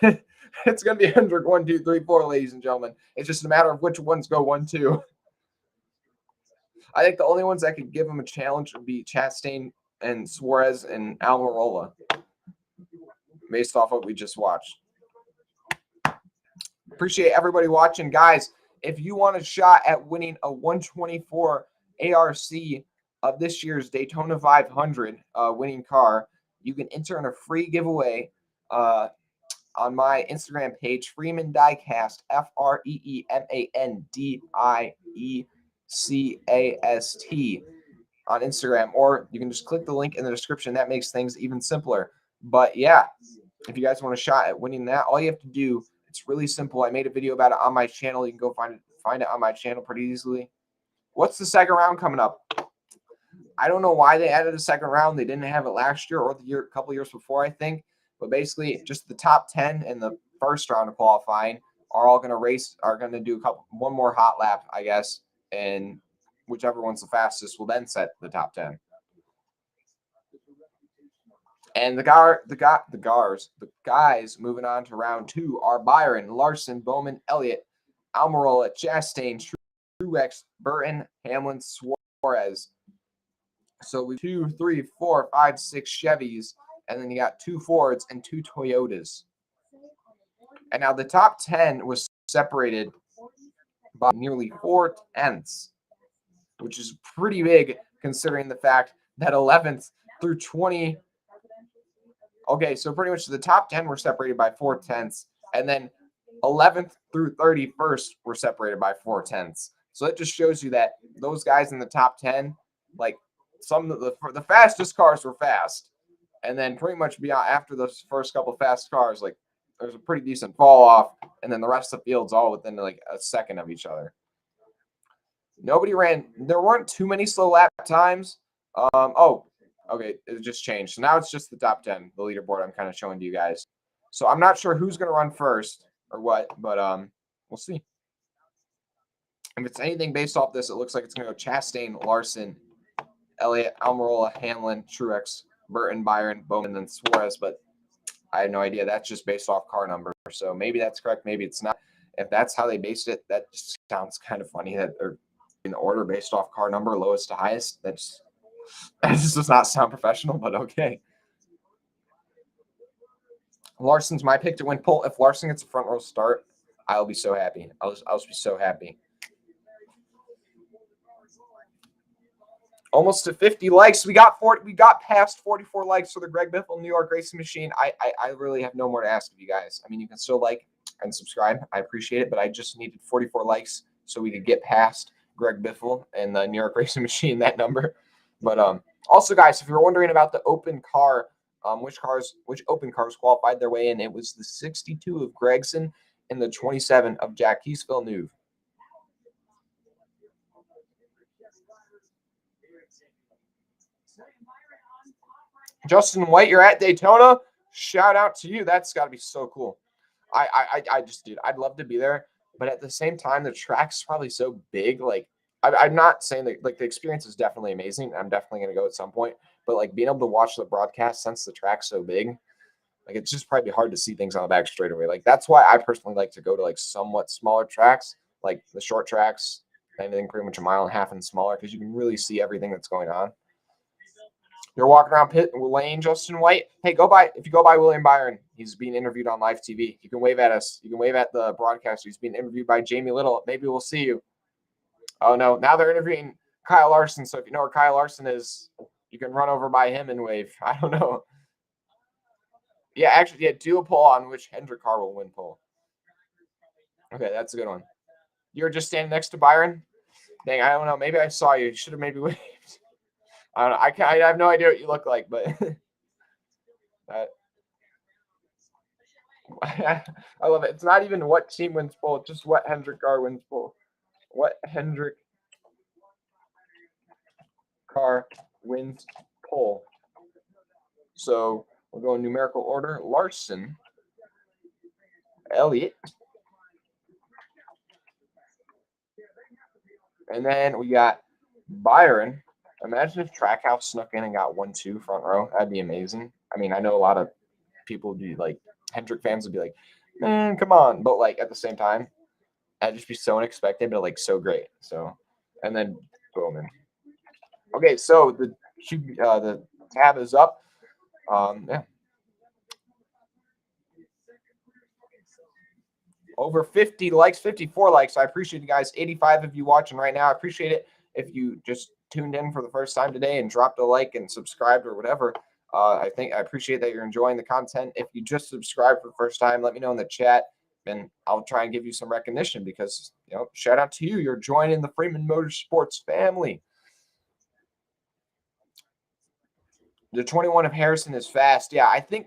it's gonna be Hendrick 1, 2, 3, 4, ladies and gentlemen. It's just a matter of which ones go 1, 2. I think the only ones that could give him a challenge would be Chastain and Suarez and Almirola, based off what we just watched. Appreciate everybody watching, guys. If you want a shot at winning a 124 ARC of this year's Daytona 500 winning car, you can enter in a free giveaway on my Instagram page, Freeman Diecast, FreemanDiecast on Instagram, or you can just click the link in the description. That makes things even simpler. But yeah, if you guys want a shot at winning that, all you have to do, it's really simple. I made a video about it on my channel. You can go find it on my channel pretty easily. What's the second round coming up? I don't know why they added a second round. They didn't have it last year or a couple years before, I think. But basically, just the top 10 in the first round of qualifying are all going to race, are going to do one more hot lap, I guess, and whichever one's the fastest will then set the top 10. And the guys moving on to round 2 are Byron, Larson, Bowman, Elliott, Almirola, Chastain, Truex, Burton, Hamlin, Suarez. So we 2, 3, 4, 5, 6 Chevys, and then you got 2 Fords and 2 Toyotas. And now the top 10 was separated by nearly 4/10, which is pretty big considering the fact that 11th through 20. Okay, so pretty much the top 10 were separated by 4/10, and then 11th through 31st were separated by 4/10. So it just shows you that those guys in the top 10, like some of the fastest cars were fast, and then pretty much beyond after those first couple fast cars, like there's a pretty decent fall off, and then the rest of the field's all within like a second of each other. Nobody ran. There weren't too many slow lap times. Okay, it just changed. So now it's just the top 10, the leaderboard I'm kind of showing to you guys. So I'm not sure who's going to run first or what, but we'll see. If it's anything based off this, it looks like it's going to go Chastain, Larson, Elliott, Almirola, Hamlin, Truex, Burton, Byron, Bowman, and Suarez, but I have no idea. That's just based off car number. So maybe that's correct, maybe it's not. If that's how they based it, that just sounds kind of funny that they're in order based off car number, lowest to highest. That just does not sound professional, but okay. Larson's my pick to win pole. If Larson gets a front row start, I'll be so happy. I'll be so happy. Almost to 50 likes. We got past 44 likes for the Greg Biffle New York Racing Machine. I really have no more to ask of you guys. I mean, you can still like and subscribe. I appreciate it, but I just needed 44 likes so we could get past Greg Biffle and the New York Racing Machine, that number. But also, guys, if you're wondering about the open car, which open cars qualified their way in, it was the 62 of Gregson and the 27 of Jacques Villeneuve. Justin White, you're at Daytona. Shout out to you. That's got to be so cool. I just, dude, I'd love to be there. But at the same time, the track's probably so big. Like, I'm not saying that, like, the experience is definitely amazing. I'm definitely going to go at some point. But, like, being able to watch the broadcast since the track's so big, like, it's just probably hard to see things on the back straightaway. Like, that's why I personally like to go to, like, somewhat smaller tracks, like the short tracks, anything pretty much a mile and a half and smaller, because you can really see everything that's going on. You're walking around pit lane, Justin White. Hey, if you go by William Byron, he's being interviewed on live TV. You can wave at us. You can wave at the broadcaster. He's being interviewed by Jamie Little. Maybe we'll see you. Oh, no. Now they're interviewing Kyle Larson. So if you know where Kyle Larson is, you can run over by him and wave. I don't know. Yeah, actually, yeah, do a poll on which Hendrick car will win pole. Okay, that's a good one. You were just standing next to Byron? Dang, I don't know. Maybe I saw you. You should have maybe waved. I don't know. I have no idea what you look like, but I love it. It's not even what team wins pole, it's just what Hendrick car wins pole. What Hendrick car wins pole. So we'll go in numerical order. Larson, Elliott, and then we got Byron. Imagine if Trackhouse snuck in and got 1-2 front row. That'd be amazing. I mean, I know a lot of people would be like, Hendrick fans would be like, man, come on. But, like, at the same time, that'd just be so unexpected, but, like, so great. So, and then Bowman. Okay, so the tab is up. Yeah. Over 50 likes, 54 likes. I appreciate you guys. 85 of you watching right now. I appreciate it. If you just tuned in for the first time today and dropped a like and subscribed or whatever, I appreciate that you're enjoying the content. If you just subscribed for the first time, let me know in the chat, and I'll try and give you some recognition because, you know, shout out to you. You're joining the Freeman Motorsports family. The 21 of Harrison is fast. Yeah, I think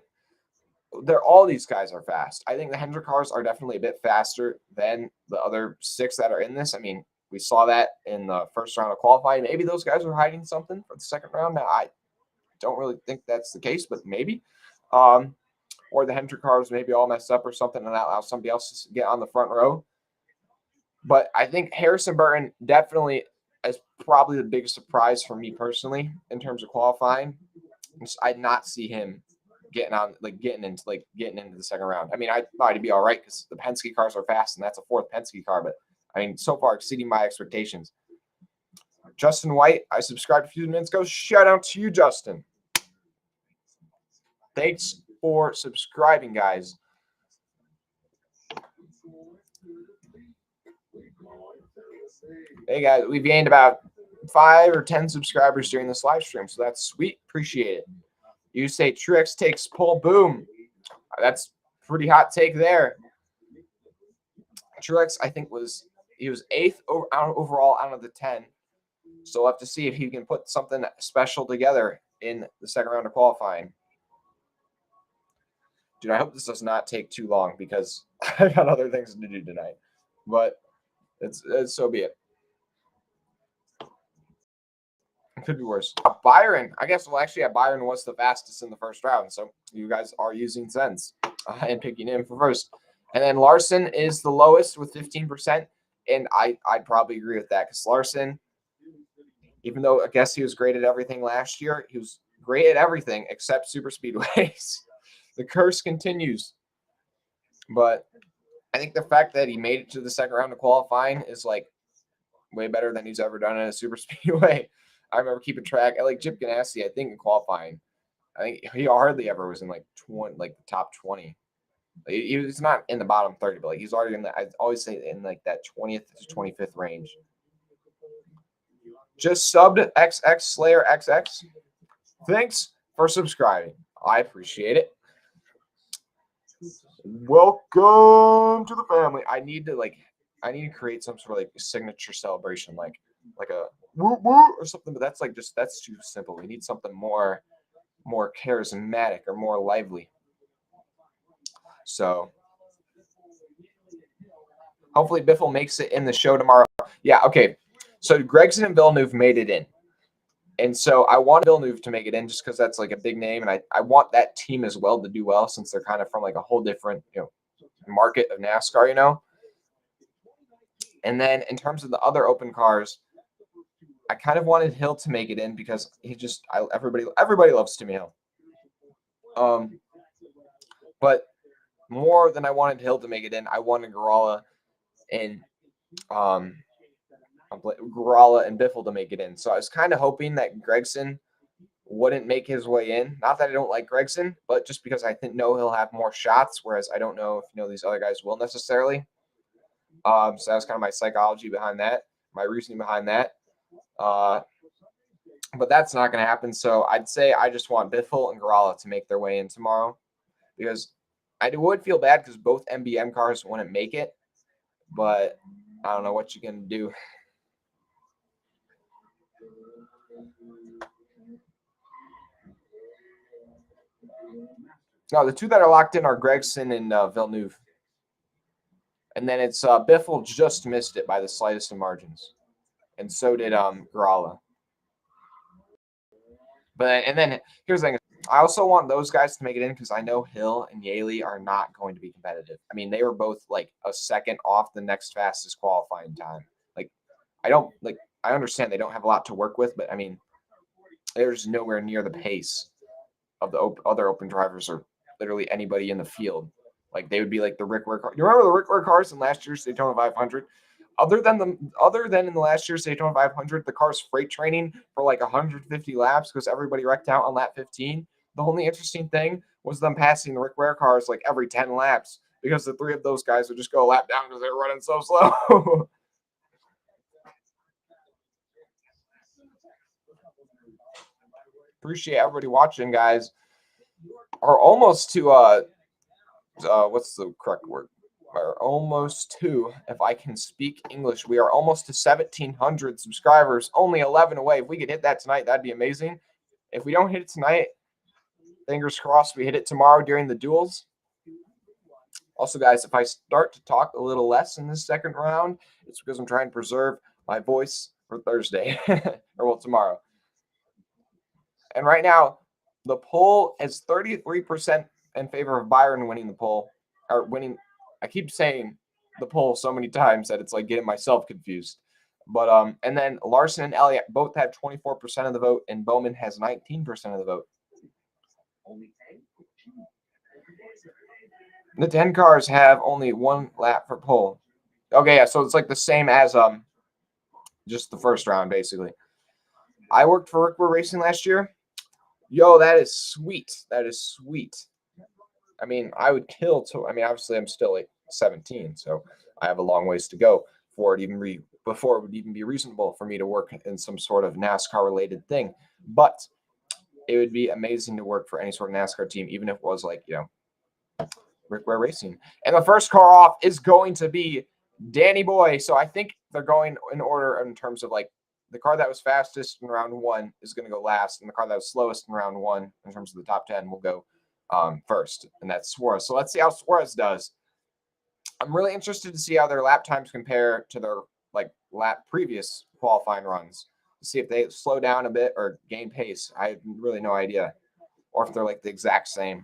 all these guys are fast. I think the Hendrick cars are definitely a bit faster than the other 6 that are in this. I mean, we saw that in the first round of qualifying. Maybe those guys were hiding something for the second round. Now, I don't really think that's the case, but maybe. Or the Hendrick cars maybe all messed up or something, and that allows somebody else to get on the front row. But I think Harrison Burton definitely is probably the biggest surprise for me personally in terms of qualifying. I'd not see him getting into the second round. I mean, I thought he'd be all right because the Penske cars are fast, and that's a 4th Penske car. But I mean, so far exceeding my expectations. Justin White, I subscribed a few minutes ago. Shout out to you, Justin. Thanks for subscribing, guys. Hey, guys, we've gained about 5 or 10 subscribers during this live stream, so that's sweet. Appreciate it. You say Truex takes pole. Boom. That's pretty hot take there. Truex, I think, was 8th overall out of the 10. So we'll have to see if he can put something special together in the second round of qualifying. Dude, I hope this does not take too long because I got other things to do tonight. But it's so be it. It could be worse. Byron, I guess, well, actually, yeah, Byron was the fastest in the first round. So you guys are using sense and picking him for first. And then Larson is the lowest with 15%. And I'd probably agree with that because Larson, even though I guess he was great at everything last year, he was great at everything except super speedways. The curse continues. But I think the fact that he made it to the second round of qualifying is like way better than he's ever done in a super speedway. I remember keeping track. I like Chip Ganassi, I think, in qualifying. I think he hardly ever was in like the top 20. Like, he was not in the bottom 30, but like he's already in I always say in like that 20th to 25th range. just subbed XX Slayer XX. Thanks for subscribing. I appreciate it. Welcome to the family. I need to create some sort of like signature celebration, like a woo woo or something, but that's that's too simple. We need something more charismatic or more lively. So hopefully Biffle makes it in the show tomorrow. Yeah, okay. So Gregson and Villeneuve made it in. And so I want Villeneuve to make it in just because that's like a big name. And I want that team as well to do well since they're kind of from like a whole different, market of NASCAR, And then in terms of the other open cars, I kind of wanted Hill to make it in because everybody loves Timmy Hill. But more than I wanted Hill to make it in, I wanted Garala and Biffle to make it in. So I was kind of hoping that Gregson wouldn't make his way in. Not that I don't like Gregson, but just because I know he'll have more shots, whereas I don't know if these other guys will necessarily. So that was kind of my psychology behind that, my reasoning behind that. But that's not going to happen. So I'd say I just want Biffle and Garala to make their way in tomorrow because I would feel bad because both MBM cars wouldn't make it, but I don't know what you can do. No, the two that are locked in are Gregson and Villeneuve. And then it's Biffle just missed it by the slightest of margins. And so did Garala. And then here's the thing. I also want those guys to make it in because I know Hill and Yeley are not going to be competitive. I mean, they were both like a second off the next fastest qualifying time. I understand they don't have a lot to work with, but I mean, there's nowhere near the pace of the other open drivers or literally anybody in the field. Like they would be like the Rick Ware cars. You remember the Rick Ware cars in last year's Daytona 500? Other than in the last year's Daytona 500, the car's freight training for like 150 laps because everybody wrecked out on lap 15. The only interesting thing was them passing the Rick Ware cars like every 10 laps because the three of those guys would just go a lap down because they were running so slow. Appreciate everybody watching, guys. Are almost to what's the correct word? Are almost to, if I can speak English, we are almost to 1,700 subscribers, only 11 away. If we could hit that tonight, that'd be amazing. If we don't hit it tonight, fingers crossed we hit it tomorrow during the duels. Also, guys, if I start to talk a little less in this second round, it's because I'm trying to preserve my voice for Thursday, or tomorrow. And right now, the poll is 33% in favor of Byron winning the poll, or winning. I keep saying the poll so many times that it's like getting myself confused. But and then Larson and Elliott both have 24% of the vote, and Bowman has 19% of the vote. The 10 cars have only one lap for pole. Okay, yeah, so it's like the same as just the first round, basically. I worked for Rick Ware Racing last year. Yo, that is sweet. That is sweet. I mean, I would kill to. I mean, obviously, I'm still like 17, so I have a long ways to go before it would even be reasonable for me to work in some sort of NASCAR-related thing. But it would be amazing to work for any sort of NASCAR team, even if it was like Rick Ware Racing. And the first car off is going to be Danny Boy. So I think they're going in order in terms of like the car that was fastest in round 1 is going to go last, and the car that was slowest in round 1 in terms of the top 10 will go first, and that's Suarez. So let's see how Suarez does. I'm really interested to see how their lap times compare to their previous qualifying runs, to see if they slow down a bit or gain pace. I have really no idea, or if they're like the exact same.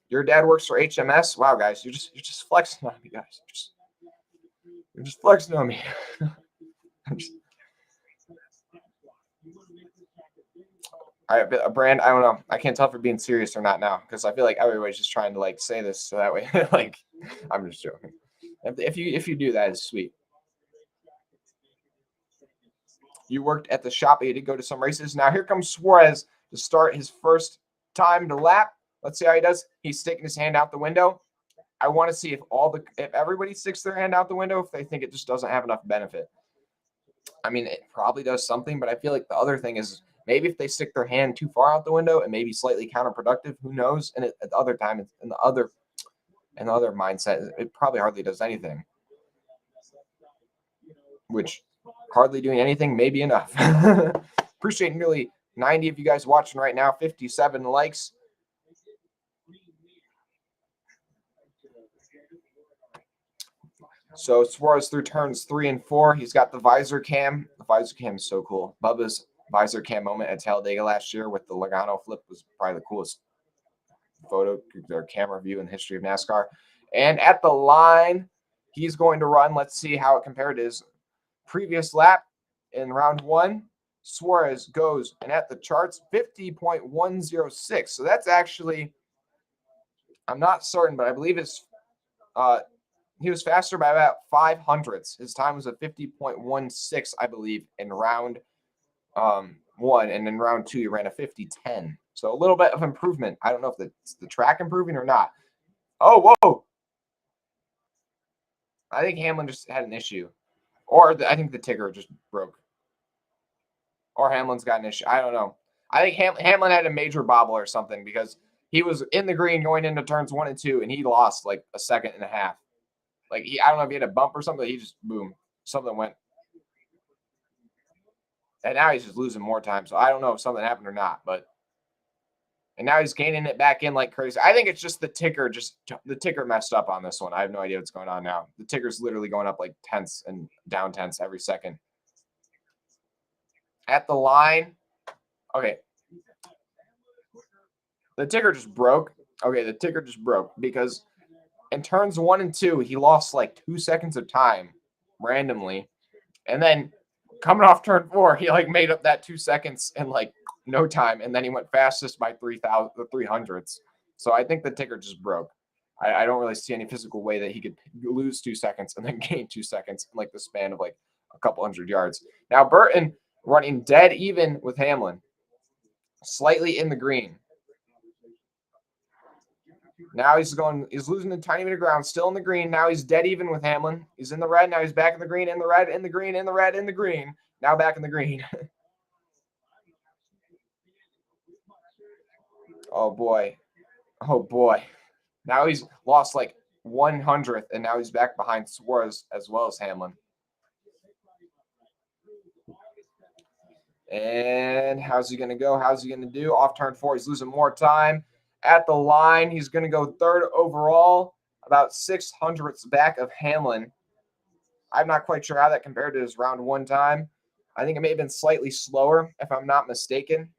Your dad works for HMS. Wow, guys, you're just flexing on me, guys. You're just flexing on me. Brand, I don't know. I can't tell if you're being serious or not now because I feel like everybody's just trying to say this so that way. I'm just joking. If you do, that is sweet. You worked at the shop. You did go to some races. Now here comes Suarez to start his first time to lap. Let's see how he does. He's sticking his hand out the window. I want to see if everybody sticks their hand out the window, if they think it just doesn't have enough benefit. I mean, it probably does something, but I feel like the other thing is maybe if they stick their hand too far out the window, it may be slightly counterproductive. Who knows? And at the other time, it's in the other mindset, it probably hardly does anything. Which hardly doing anything may be enough. Appreciate nearly 90 of you guys watching right now. 57 likes. So Suarez through turns 3 and 4. He's got the visor cam. The visor cam is so cool. Bubba's visor cam moment at Talladega last year with the Logano flip was probably the coolest photo or camera view in the history of NASCAR. And at the line, he's going to run. Let's see how it compared to his previous lap in round 1. Suarez goes, and at the charts, 50.106. So that's actually, I'm not certain, but I believe it's he was faster by about 500ths. His time was a 50.16, I believe, in round 1, and in round 2 he ran a 50.10. So a little bit of improvement. I don't know if it's the track improving or not. Oh, whoa! I think Hamlin just had an issue, or I think the ticker just broke, or Hamlin's got an issue. I don't know. I think Hamlin had a major bobble or something because he was in the green going into turns 1 and 2, and he lost like a second and a half. Like I don't know if he had a bump or something. He just boom, something went, and now he's just losing more time. So I don't know if something happened or not, but and now he's gaining it back in like crazy. I think it's just the ticker. Just the ticker messed up on this one. I have no idea what's going on now. The ticker's literally going up like tenths and down tenths every second. At the line, okay. The ticker just broke. Okay, the ticker just broke because in turns 1 and 2, he lost like 2 seconds of time randomly. And then coming off turn 4, he like made up that 2 seconds in like no time. And then he went fastest by 300ths. So I think the ticker just broke. I don't really see any physical way that he could lose 2 seconds and then gain 2 seconds in like the span of like a couple hundred yards. Now Burton running dead even with Hamlin, slightly in the green. Now he's losing a tiny bit of ground, still in the green. Now he's dead even with Hamlin. He's in the red. Now he's back in the green, in the red, in the green, in the red, in the green. Now back in the green. Oh, boy. Oh, boy. Now he's lost like 100th, and now he's back behind Suarez as well as Hamlin. And how's he going to go? How's he going to do? Off turn 4, he's losing more time. At the line, he's going to go 3rd overall, about 600ths back of Hamlin. I'm not quite sure how that compared to his round 1 time. I think it may have been slightly slower, if I'm not mistaken.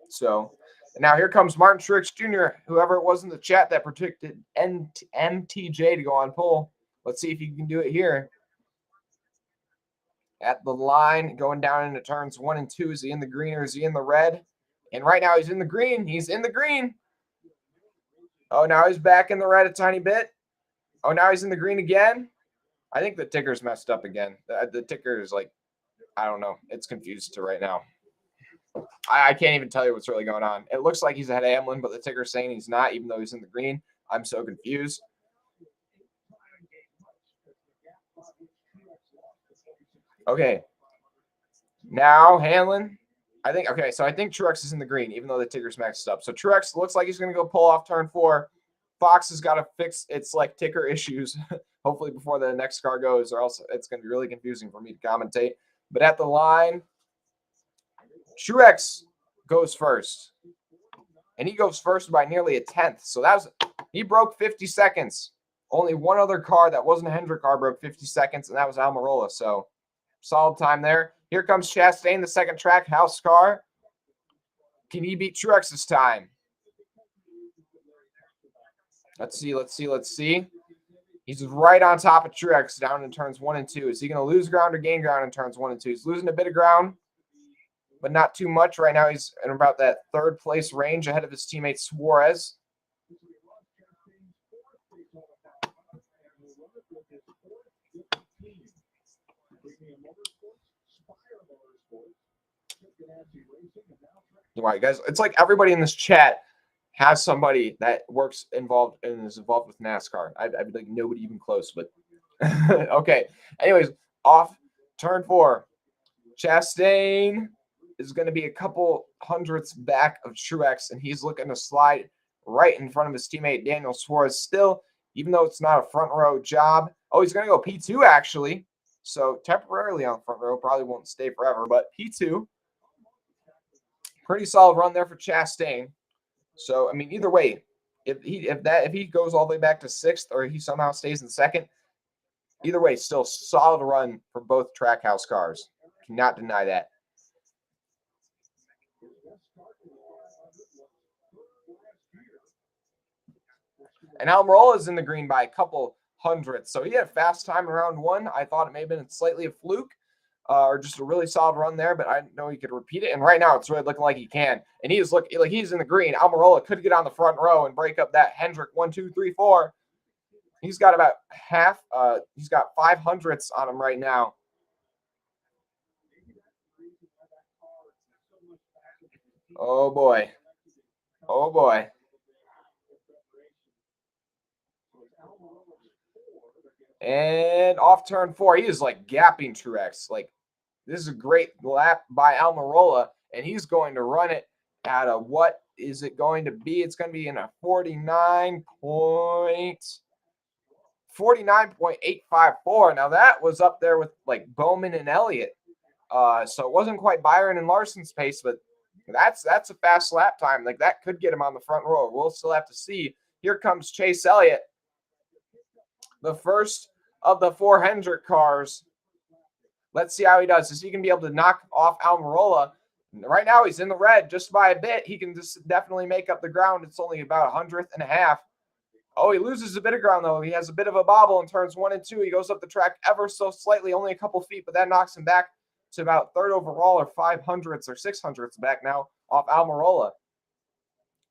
So now here comes Martin Truex Jr., whoever it was in the chat that predicted MTJ to go on pole. Let's see if he can do it here. At the line, going down into turns 1 and 2. Is he in the green or is he in the red? And right now he's in the green. He's in the green. Oh, now he's back in the red a tiny bit. Oh, now he's in the green again. I think the ticker's messed up again. The ticker is like, I don't know. It's confused to right now. I can't even tell you what's really going on. It looks like he's ahead of Hamlin, but the ticker's saying he's not, even though he's in the green. I'm so confused. Okay. Now Hamlin. I think Truex is in the green, even though the ticker's maxed up. So Truex looks like he's going to go pull off turn 4. Fox has got to fix its like ticker issues, hopefully before the next car goes, or else it's going to be really confusing for me to commentate. But at the line, Truex goes first, and he goes first by nearly a tenth. So he broke 50 seconds. Only one other car that wasn't a Hendrick car broke 50 seconds, and that was Almirola. So solid time there. Here comes Chastain, the second track house car. Can he beat Truex this time? Let's see. He's right on top of Truex down in turns 1 and 2. Is he going to lose ground or gain ground in turns 1 and 2? He's losing a bit of ground, but not too much. Right now he's in about that 3rd place range ahead of his teammate Suarez. All right, guys. It's like everybody in this chat has somebody that works involved and is involved with NASCAR. I'd be like nobody even close, but okay. Anyways, off turn 4. Chastain is going to be a couple hundredths back of Truex, and he's looking to slide right in front of his teammate Daniel Suarez still, even though it's not a front row job. Oh, he's going to go P2 actually. So temporarily on front row, probably won't stay forever, but P2. Pretty solid run there for Chastain. So, I mean, either way, if he goes all the way back to 6th or he somehow stays in 2nd, either way, still solid run for both Trackhouse cars. Cannot deny that. And Almirola is in the green by a couple hundredths. So he had a fast time around 1. I thought it may have been slightly a fluke or just a really solid run there, but I didn't know he could repeat it. And right now it's really looking like he can. And he's looking like he's in the green. Almirola could get on the front row and break up that Hendrick 1, 2, 3, 4. He's got about half. He's got 5 hundredths on him right now. Oh boy. Oh boy. And off turn 4, he is like gapping Truex. Like, this is a great lap by Almirola, and he's going to run it at a, what is it going to be? It's going to be in a 49.854. Now that was up there with like Bowman and Elliott. So it wasn't quite Byron and Larson's pace, but that's a fast lap time. Like, that could get him on the front row. We'll still have to see. Here comes Chase Elliott, the first of the 4 Hendrick cars. Let's see how he does. Is he going to be able to knock off Almirola? Right now, he's in the red just by a bit. He can just definitely make up the ground. It's only about 100th and a half. Oh, he loses a bit of ground, though. He has a bit of a bobble in turns 1 and 2. He goes up the track ever so slightly, only a couple feet, but that knocks him back to about 3rd overall or 5 hundredths or 6 hundredths back now off Almirola.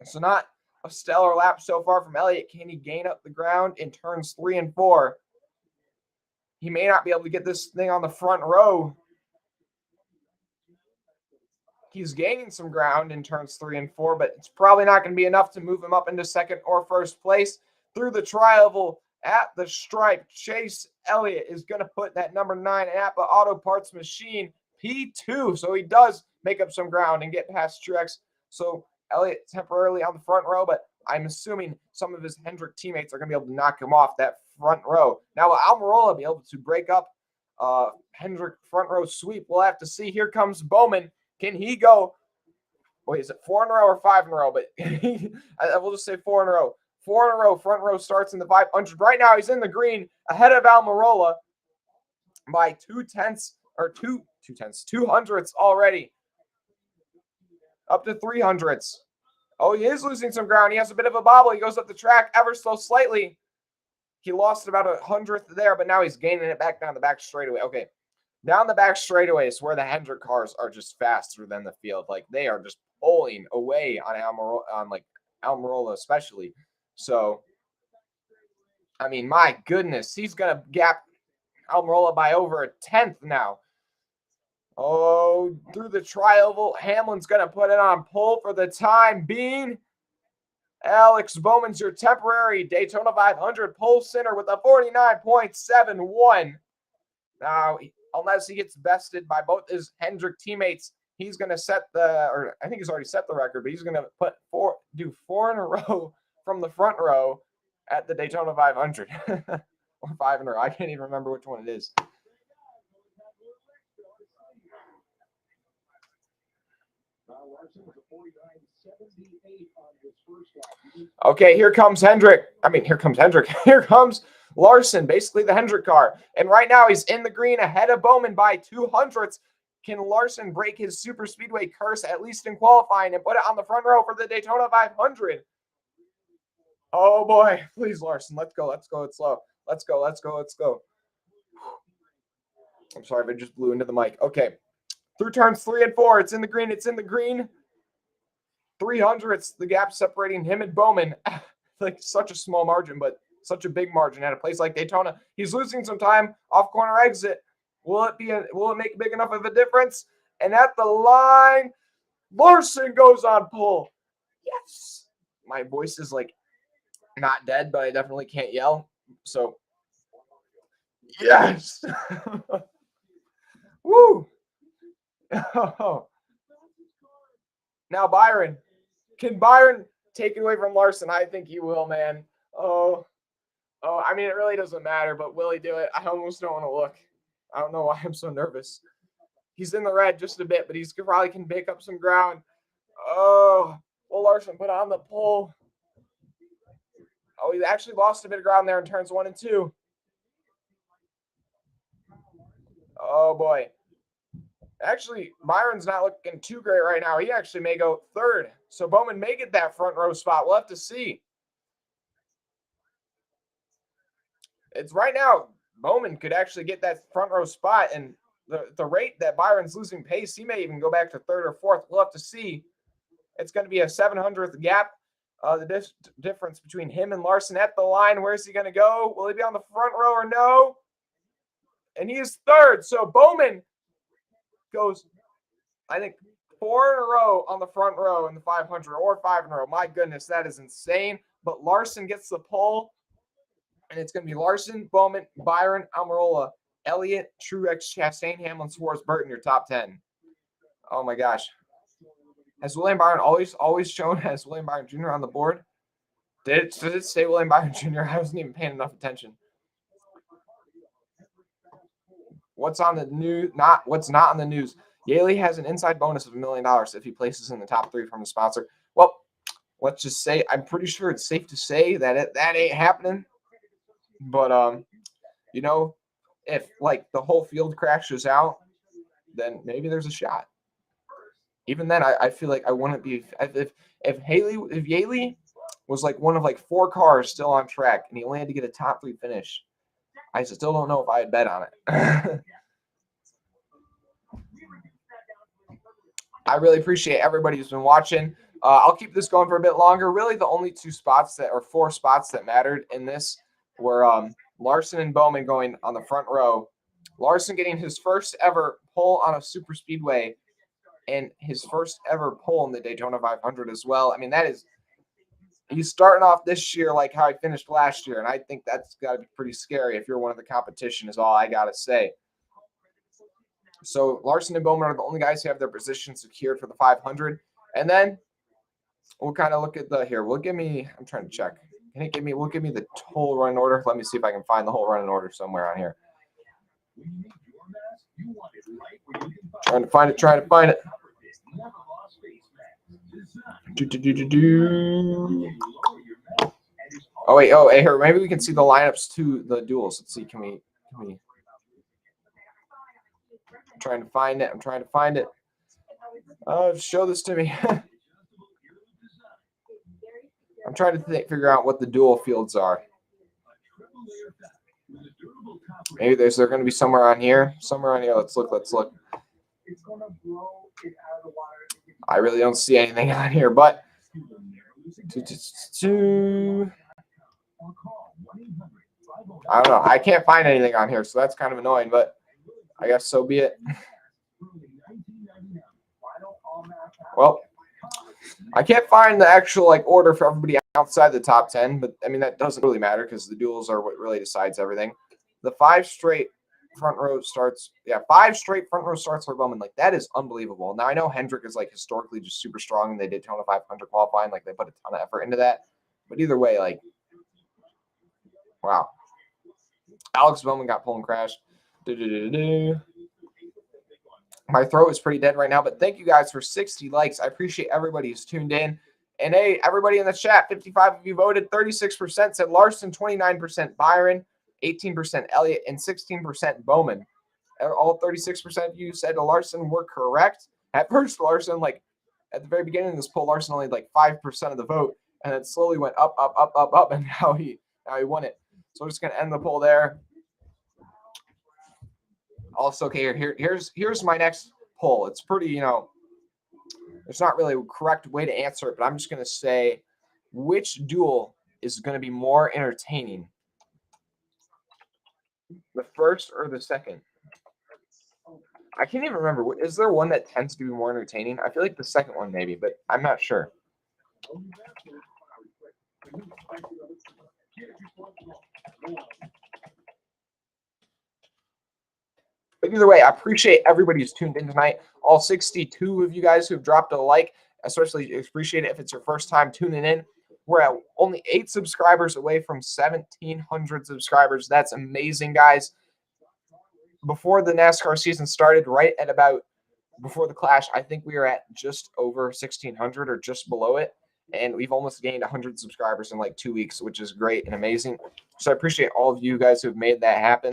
So not a stellar lap so far from Elliott. Can he gain up the ground in turns 3 and 4? He may not be able to get this thing on the front row. He's gaining some ground in turns 3 and 4, but it's probably not going to be enough to move him up into 2nd or 1st place. Through the tri-oval at the stripe, Chase Elliott is going to put that number 9 Napa Auto Parts machine P2. So he does make up some ground and get past Truex. So Elliott temporarily on the front row, but I'm assuming some of his Hendrick teammates are going to be able to knock him off that front row. Now, will Almirola be able to break up Hendrick front row sweep? We'll have to see. Here comes Bowman. Can he go? Wait, is it 4 in a row or 5 in a row? But I will just say 4 in a row. 4 in a row. Front row starts in the 500. Right now, he's in the green ahead of Almirola by 2 hundredths already. Up to 3 hundredths. Oh, he is losing some ground. He has a bit of a bobble. He goes up the track ever so slightly. He lost about 100th there, but now he's gaining it back down the back straightaway. Okay. Down the back straightaway is where the Hendrick cars are just faster than the field. Like, they are just pulling away on Almirola especially. So, I mean, my goodness, he's going to gap Almirola by over a 10th now. Oh, through the tri-oval, Hamlin's going to put it on pole for the time being. Alex Bowman's your temporary Daytona 500 pole center with a 49.71. Now, unless he gets bested by both his Hendrick teammates, he's going to set I think he's already set the record, but he's going to do 4 in a row from the front row at the Daytona 500. Or 5 in a row. I can't even remember which one it is. Okay, here comes Hendrick. Here comes Larson, basically the Hendrick car. And right now he's in the green ahead of Bowman by 2 hundredths. Can Larson break his super speedway curse, at least in qualifying, and put it on the front row for the Daytona 500? Oh boy, please Larson, let's go. It's slow. Let's go. I'm sorry if I just blew into the mic. Okay. Through turns 3 and 4, it's in the green. 3 hundredths, the gap separating him and Bowman. Like, such a small margin, but such a big margin at a place like Daytona. He's losing some time off corner exit. Will it make big enough of a difference? And at the line, Larson goes on pole. Yes. my voice is like not dead, but I definitely can't yell. So, yes. Woo. Now, Byron. Can Byron take it away from Larson? I think he will, man. Oh, I mean, it really doesn't matter, but will he do it? I almost don't want to look. I don't know why I'm so nervous. He's in the red just a bit, but he's probably can pick up some ground. Oh, will Larson put on the pole? Oh, he actually lost a bit of ground there in turns 1 and 2. Oh, boy. Actually, Byron's not looking too great right now. He actually may go third. So Bowman may get that front row spot. We'll have to see. It's right now, Bowman could actually get that front row spot. And the rate that Byron's losing pace, he may even go back to third or fourth. We'll have to see. It's going to be a 700th gap. The difference between him and Larson at the line. Where's he going to go? Will he be on the front row or no? And he is third. So Bowman goes, I think, 4 in a row on the front row in the 500 or 5 in a row. My goodness, that is insane. But Larson gets the pole, and it's going to be Larson, Bowman, Byron, Almirola, Elliott, Truex, Chastain, Hamlin, Swartz, Burton, your top 10. Oh, my gosh. Has William Byron always shown as William Byron Jr. on the board? Did it say William Byron Jr.? I wasn't even paying enough attention. What's on the news? What's not on the news. Yeley has an inside bonus of $1 million if he places in the top 3 from the sponsor. Well, let's just say I'm pretty sure it's safe to say that that ain't happening. But you know, if like the whole field crashes out, then maybe there's a shot. Even then, I feel like I wouldn't be if Yeley was like one of like 4 cars still on track and he only had to get a top 3 finish. I still don't know if I'd bet on it. I really appreciate everybody who's been watching. I'll keep this going for a bit longer. Really, the only 4 spots that mattered in this were Larson and Bowman going on the front row. Larson getting his first ever pole on a super speedway and his first ever pole in the Daytona 500 as well. I mean, he's starting off this year like how I finished last year, and I think that's got to be pretty scary if you're one of the competition is all I got to say. So Larson and Bowman are the only guys who have their position secured for the 500. And then we'll kind of look at I'm trying to check. We'll give me the whole run order. Let me see if I can find the whole run order somewhere on here. Trying to find it. Oh, wait. Oh, hey, here. Maybe we can see the lineups to the duels. Let's see. Can we? I'm trying to find it. Show this to me. I'm trying to figure out what the dual fields are. Maybe they're going to be somewhere on here. Let's look. I really don't see anything on here, but I don't know. I can't find anything on here, so that's kind of annoying, but I guess so be it. Well, I can't find the actual order for everybody outside the top 10, but I mean that doesn't really matter because the duels are what really decides everything. The 5 straight front row starts. Yeah, 5 straight front row starts for Bowman. Like that is unbelievable. Now I know Hendrick is historically just super strong and they did Daytona 500 qualifying. Like they put a ton of effort into that. But either way, wow. Alex Bowman got pulled and crashed. My throat is pretty dead right now, but thank you guys for 60 likes. I appreciate everybody who's tuned in. And hey, everybody in the chat, 55 of you voted, 36% said Larson, 29% Byron, 18% Elliott, and 16% Bowman. All 36% of you said Larson were correct. At first, Larson, at the very beginning of this poll, Larson only had 5% of the vote, and it slowly went up, and now he won it. So we're just gonna end the poll there. Also, okay, here's my next poll. It's pretty, there's not really a correct way to answer it, but I'm just going to say which duel is going to be more entertaining, the first or the second? I can't even remember. Is there one that tends to be more entertaining? I feel like the second one maybe, but I'm not sure. But either way, I appreciate everybody who's tuned in tonight. All 62 of you guys who've dropped a like, especially appreciate it if it's your first time tuning in. We're at only 8 subscribers away from 1,700 subscribers. That's amazing, guys. Before the NASCAR season started, right at about before the Clash, I think we were at just over 1,600 or just below it. And we've almost gained 100 subscribers in like 2 weeks, which is great and amazing. So I appreciate all of you guys who have made that happen.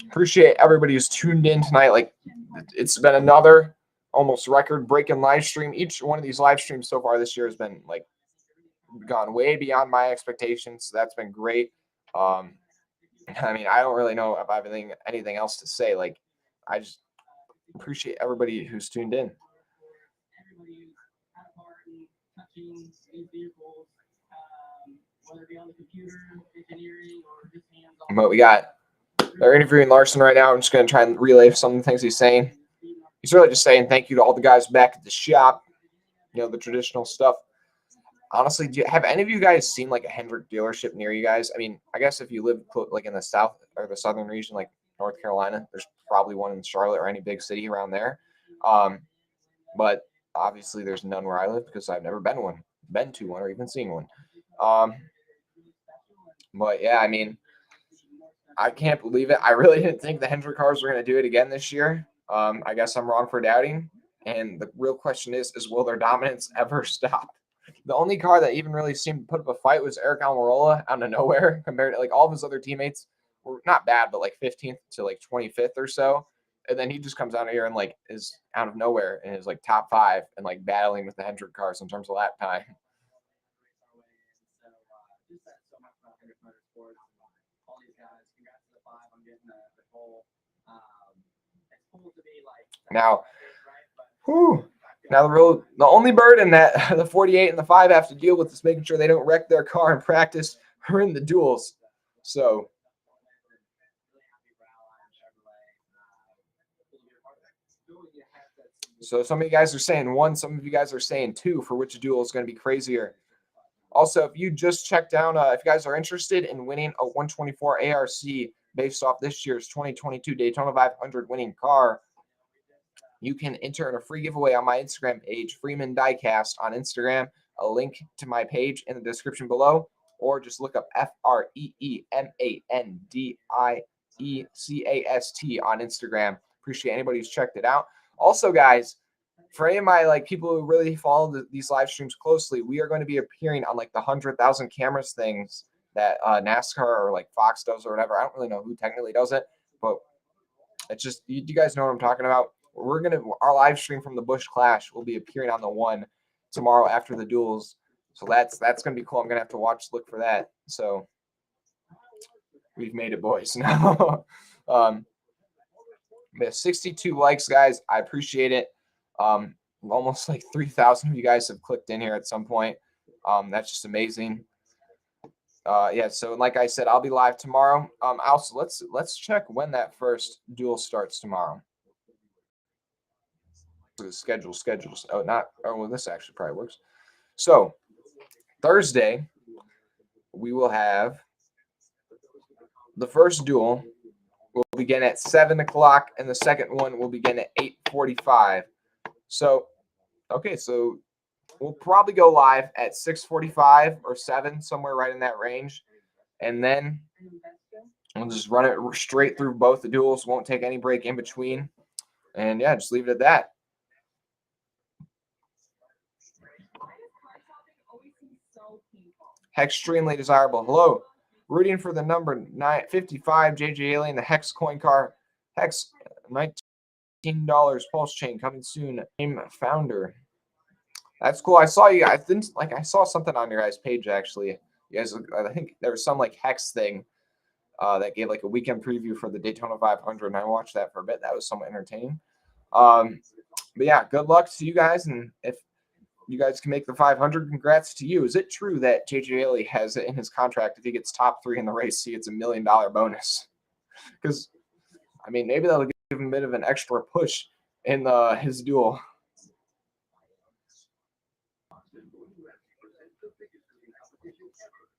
Appreciate everybody who's tuned in tonight. Like, it's been another almost record-breaking live stream. Each one of these live streams so far this year has been like gone way beyond my expectations. So that's been great. I mean, I don't really know if I have anything else to say. Like, I just appreciate everybody who's tuned in. But we got, they're interviewing Larson right now. I'm just going to try and relay some of the things he's saying. He's really just saying thank you to all the guys back at the shop, you know, the traditional stuff. Honestly, have any of you guys seen like a Hendrick dealership near you guys? I mean, I guess if you live like in the south or the southern region, like North Carolina, there's probably one in Charlotte or any big city around there. But obviously there's none where I live because I've never been to one or even seen one. But yeah, I mean, I can't believe it. I really didn't think the Hendrick cars were going to do it again this year. I guess I'm wrong for doubting. And the real question is will their dominance ever stop? The only car that even really seemed to put up a fight was Eric Almirola out of nowhere compared to like all of his other teammates were not bad, but like 15th to like 25th or so. And then he just comes out here and like is out of nowhere and is like top 5 and like battling with the Hendrick cars in terms of lap time. Now, now the only burden that the 48 and the 5 have to deal with is making sure they don't wreck their car in practice or in the duels. So some of you guys are saying 1, some of you guys are saying 2 for which duel is going to be crazier. Also, if you just check down, if you guys are interested in winning a 124 ARC based off this year's 2022 Daytona 500 winning car, you can enter in a free giveaway on my Instagram page, Freeman Diecast on Instagram. A link to my page in the description below, or just look up FreemanDiecast on Instagram. Appreciate anybody who's checked it out. Also, guys, for any of my people who really follow these live streams closely, we are going to be appearing on like the 100,000 cameras things that NASCAR or like Fox does or whatever. I don't really know who technically does it, but it's just you guys know what I'm talking about. Our live stream from the Busch Clash will be appearing on the 1 tomorrow after the duels. So that's gonna be cool. I'm gonna have to look for that. So we've made it, boys. Now, we have 62 likes, guys. I appreciate it. Almost like 3,000 of you guys have clicked in here at some point. That's just amazing. Yeah, so like I said, I'll be live tomorrow. Also, let's check when that first duel starts tomorrow. The schedules. Well, this actually probably works. So Thursday, we will have the first duel will begin at 7 o'clock, and the second one will begin at 8:45. So, okay, so we'll probably go live at 6:45 or 7, somewhere right in that range, and then we'll just run it straight through both the duels. Won't take any break in between, and yeah, just leave it at that. Extremely desirable. Hello. Rooting for the number 955 JJ Yeley in the Hex coin car. Hex $19 pulse chain coming soon. Name founder. That's cool. I saw you. I saw something on your guys' page actually. You guys, I think there was some Hex thing that gave a weekend preview for the Daytona 500, and I watched that for a bit. That was somewhat entertaining. But yeah, good luck to you guys, and if you guys can make the 500, congrats to you. Is it true that JJ Yeley has it in his contract if he gets top 3 in the race, he gets $1 million bonus? Because, I mean, maybe that'll give him a bit of an extra push in his duel.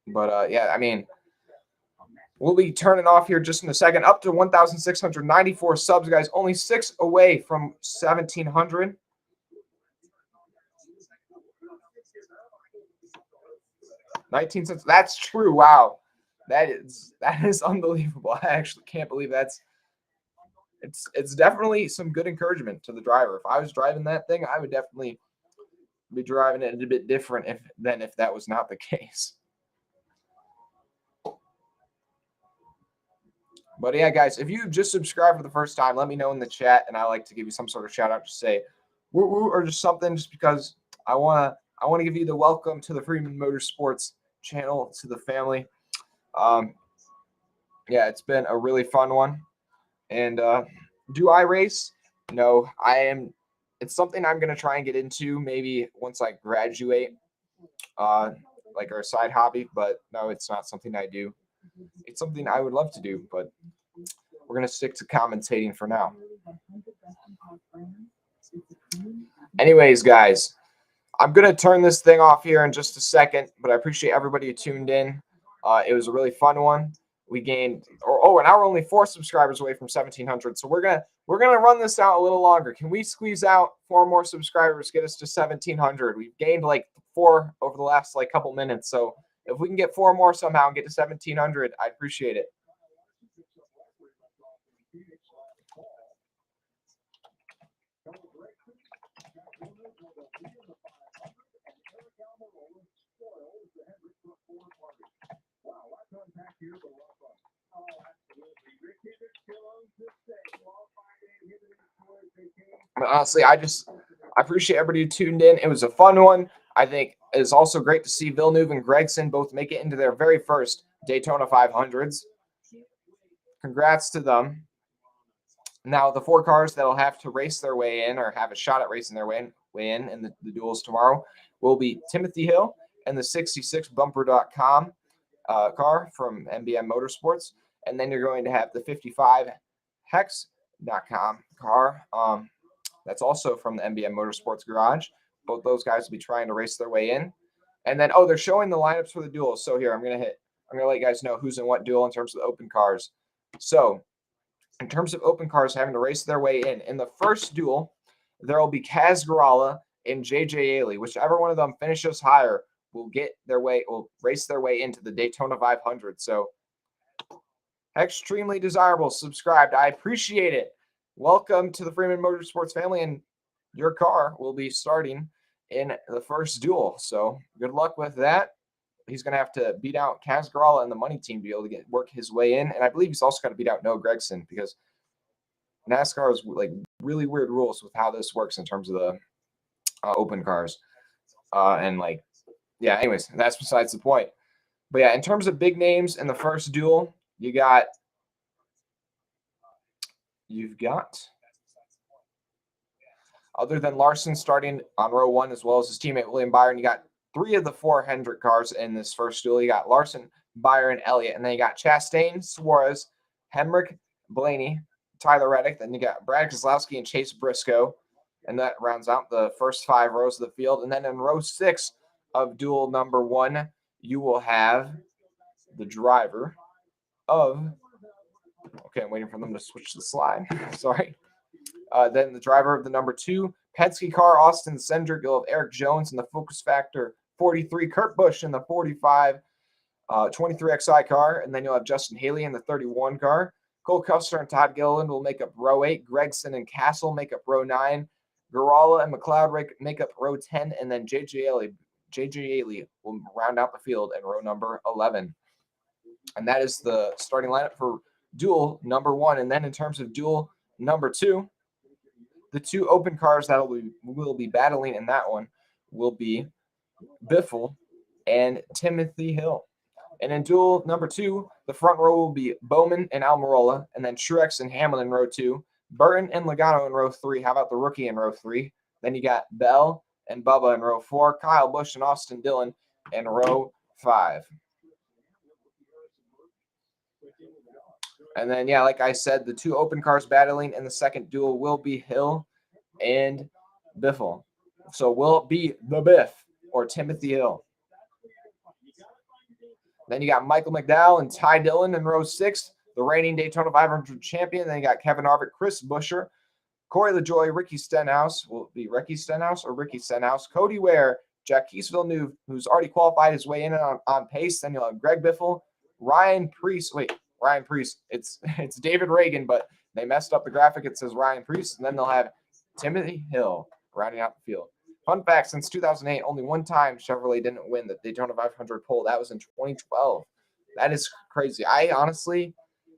But, yeah, I mean, we'll be turning off here just in a second. Up to 1,694 subs, guys. Only 6 away from 1,700. 19 cents. That's true. Wow. That is unbelievable. I actually can't believe it's definitely some good encouragement to the driver. If I was driving that thing, I would definitely be driving it a bit different than if that was not the case. But yeah, guys, if you just subscribed for the first time, let me know in the chat, and I like to give you some sort of shout out, just say woo woo or just something, just because I wanna give you the welcome to the Freeman Motorsports channel, to the family. Yeah, it's been a really fun one. And do I race? No, I am. It's something I'm gonna try and get into maybe once I graduate, like our side hobby. But no, it's not something I do. It's something I would love to do, but we're gonna stick to commentating for now. Anyways, guys, I'm gonna turn this thing off here in just a second, but I appreciate everybody who tuned in. It was a really fun one. We gained, and now we're only 4 subscribers away from 1,700. So we're gonna run this out a little longer. Can we squeeze out 4 more subscribers, get us to 1,700? We've gained like 4 over the last like couple minutes. So if we can get 4 more somehow and get to 1,700, I'd appreciate it. Honestly, I appreciate everybody who tuned in. It was a fun one. I think it's also great to see Villeneuve and Gregson both make it into their very first Daytona 500s. Congrats to them. Now, the 4 cars that'll have to race their way in or have a shot at racing their way in the duels tomorrow will be Timothy Hill and the 66 Bumper.com car from NBM Motorsports. And then you're going to have the 55 Hex.com car. That's also from the NBM Motorsports Garage. Both those guys will be trying to race their way in. And then, they're showing the lineups for the duels. So here, I'm going to let you guys know who's in what duel in terms of the open cars. So in terms of open cars having to race their way in the first duel, there will be Kaz and JJ Yeley. Whichever one of them finishes higher will race their way into the Daytona 500. So extremely desirable. Subscribed. I appreciate it. Welcome to the Freeman Motorsports family, and your car will be starting in the first duel. So good luck with that. He's going to have to beat out Kaz and the money team to be able to work his way in. And I believe he's also got to beat out Noah Gragson, because NASCAR is like really weird rules with how this works in terms of the open cars. Anyways, that's besides the point. But yeah, in terms of big names in the first duel, you've got other than Larson starting on row 1 as well as his teammate William Byron, you got 3 of the 4 Hendrick cars in this first duel. You got Larson, Byron, Elliott, and then you got Chastain, Suarez, Hendrick, Blaney, Tyler Reddick. Then you got Brad Keselowski and Chase Briscoe, and that rounds out the first 5 rows of the field. And then in row 6 of duel number 1, you will have the driver of. Okay, I'm waiting for them to switch the slide. Sorry. Then the driver of the number 2 Penske car, Austin Cindric. You'll have Eric Jones in the Focus Factor 43, Kurt Busch in the 45, 23 XI car, and then you'll have Justin Haley in the 31 car. Cole Custer and Todd Gilliland will make up row 8. Gregson and Castle make up row 9. Garala and McLeod make up row 10, and then JJ Yeley will round out the field in row number 11. And that is the starting lineup for duel number 1. And then in terms of duel number 2, the 2 open cars that will be battling in that one will be Biffle and Timothy Hill. And in duel number 2, the front row will be Bowman and Almirola, and then Truex and Hamlin in row 2, Burton and Logano in row 3. How about the rookie in row 3? Then you got Bell and Bubba in row 4, Kyle Busch and Austin Dillon in row 5. And then, yeah, like I said, the 2 open cars battling in the second duel will be Hill and Biffle. So will it be the Biff or Timothy Hill? Then you got Michael McDowell and Ty Dillon in row 6, the reigning Daytona 500 champion. Then you got Kevin Harvick, Chris Buescher, Corey LaJoie, Ricky Stenhouse. Will it be Ricky Stenhouse or Ricky Stenhouse? Cody Ware, Jacques Villeneuve, who's already qualified his way in on pace. Then you'll have Greg Biffle, Ryan Preece. Wait, Ryan Preece. It's David Ragan, but they messed up the graphic. It says Ryan Preece. And then they'll have Timothy Hill rounding out the field. Fun fact, since 2008, only one time Chevrolet didn't win the Daytona 500 pole. That was in 2012. That is crazy. I honestly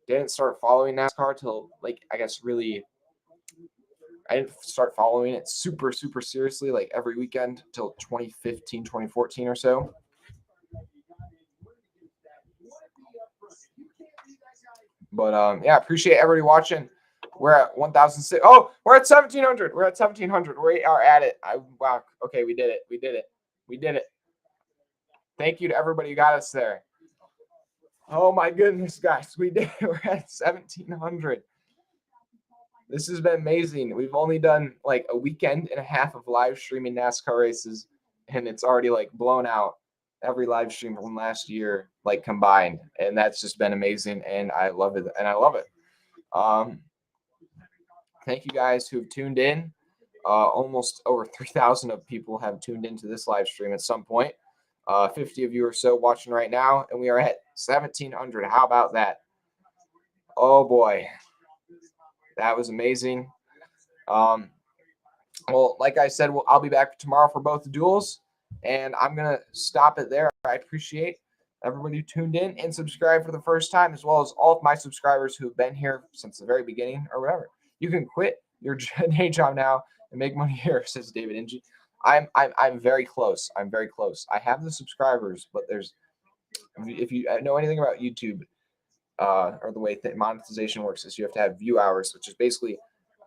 didn't start following NASCAR till, like, I guess really, I didn't start following it super, super seriously, like every weekend till 2015, 2014 or so. But, yeah, appreciate everybody watching. We're at 1,006. Oh, we're at 1,700. We're at 1,700. We are at it. Wow. Okay, we did it. We did it. We did it. Thank you to everybody who got us there. Oh, my goodness, guys. We did it. We're at 1,700. This has been amazing. We've only done like a weekend and a half of live streaming NASCAR races, and it's already like blown out every live stream from last year, like combined. And that's just been amazing. And I love it. And I love it. Thank you guys who've tuned in. Almost over 3,000 of people have tuned into this live stream at some point. 50 of you or so watching right now, and we are at 1,700. How about that? Oh boy, that was amazing. Well, like I said, I'll be back tomorrow for both the duels, and I'm gonna stop it there. I appreciate everybody who tuned in and subscribed for the first time, as well as all of my subscribers who've been here since the very beginning or whatever. You can quit your day job now and make money here, says David Inge. I'm very close. I'm very close. I have the subscribers, but if you know anything about YouTube or the way that monetization works, is you have to have view hours, which is basically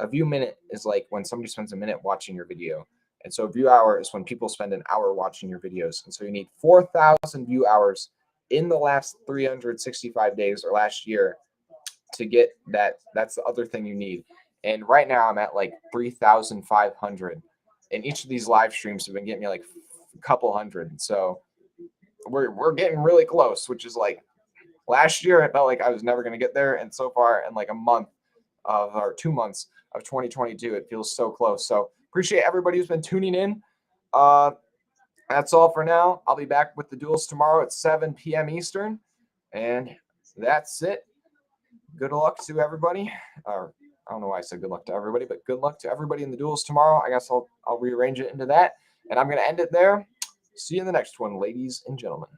a view minute is like when somebody spends a minute watching your video. And so a view hour is when people spend an hour watching your videos. And so you need 4,000 view hours in the last 365 days or last year to get that. That's the other thing you need. And right now I'm at like 3,500. And each of these live streams have been getting me like a couple hundred. So we're getting really close, which is like last year I felt like I was never going to get there. And so far in like a month or 2 months of 2022, it feels so close. So appreciate everybody who's been tuning in. That's all for now. I'll be back with the duels tomorrow at 7 p.m. Eastern. And that's it. Good luck to everybody. Or I don't know why I said good luck to everybody, but good luck to everybody in the duels tomorrow. I guess I'll rearrange it into that. And I'm going to end it there. See you in the next one, ladies and gentlemen.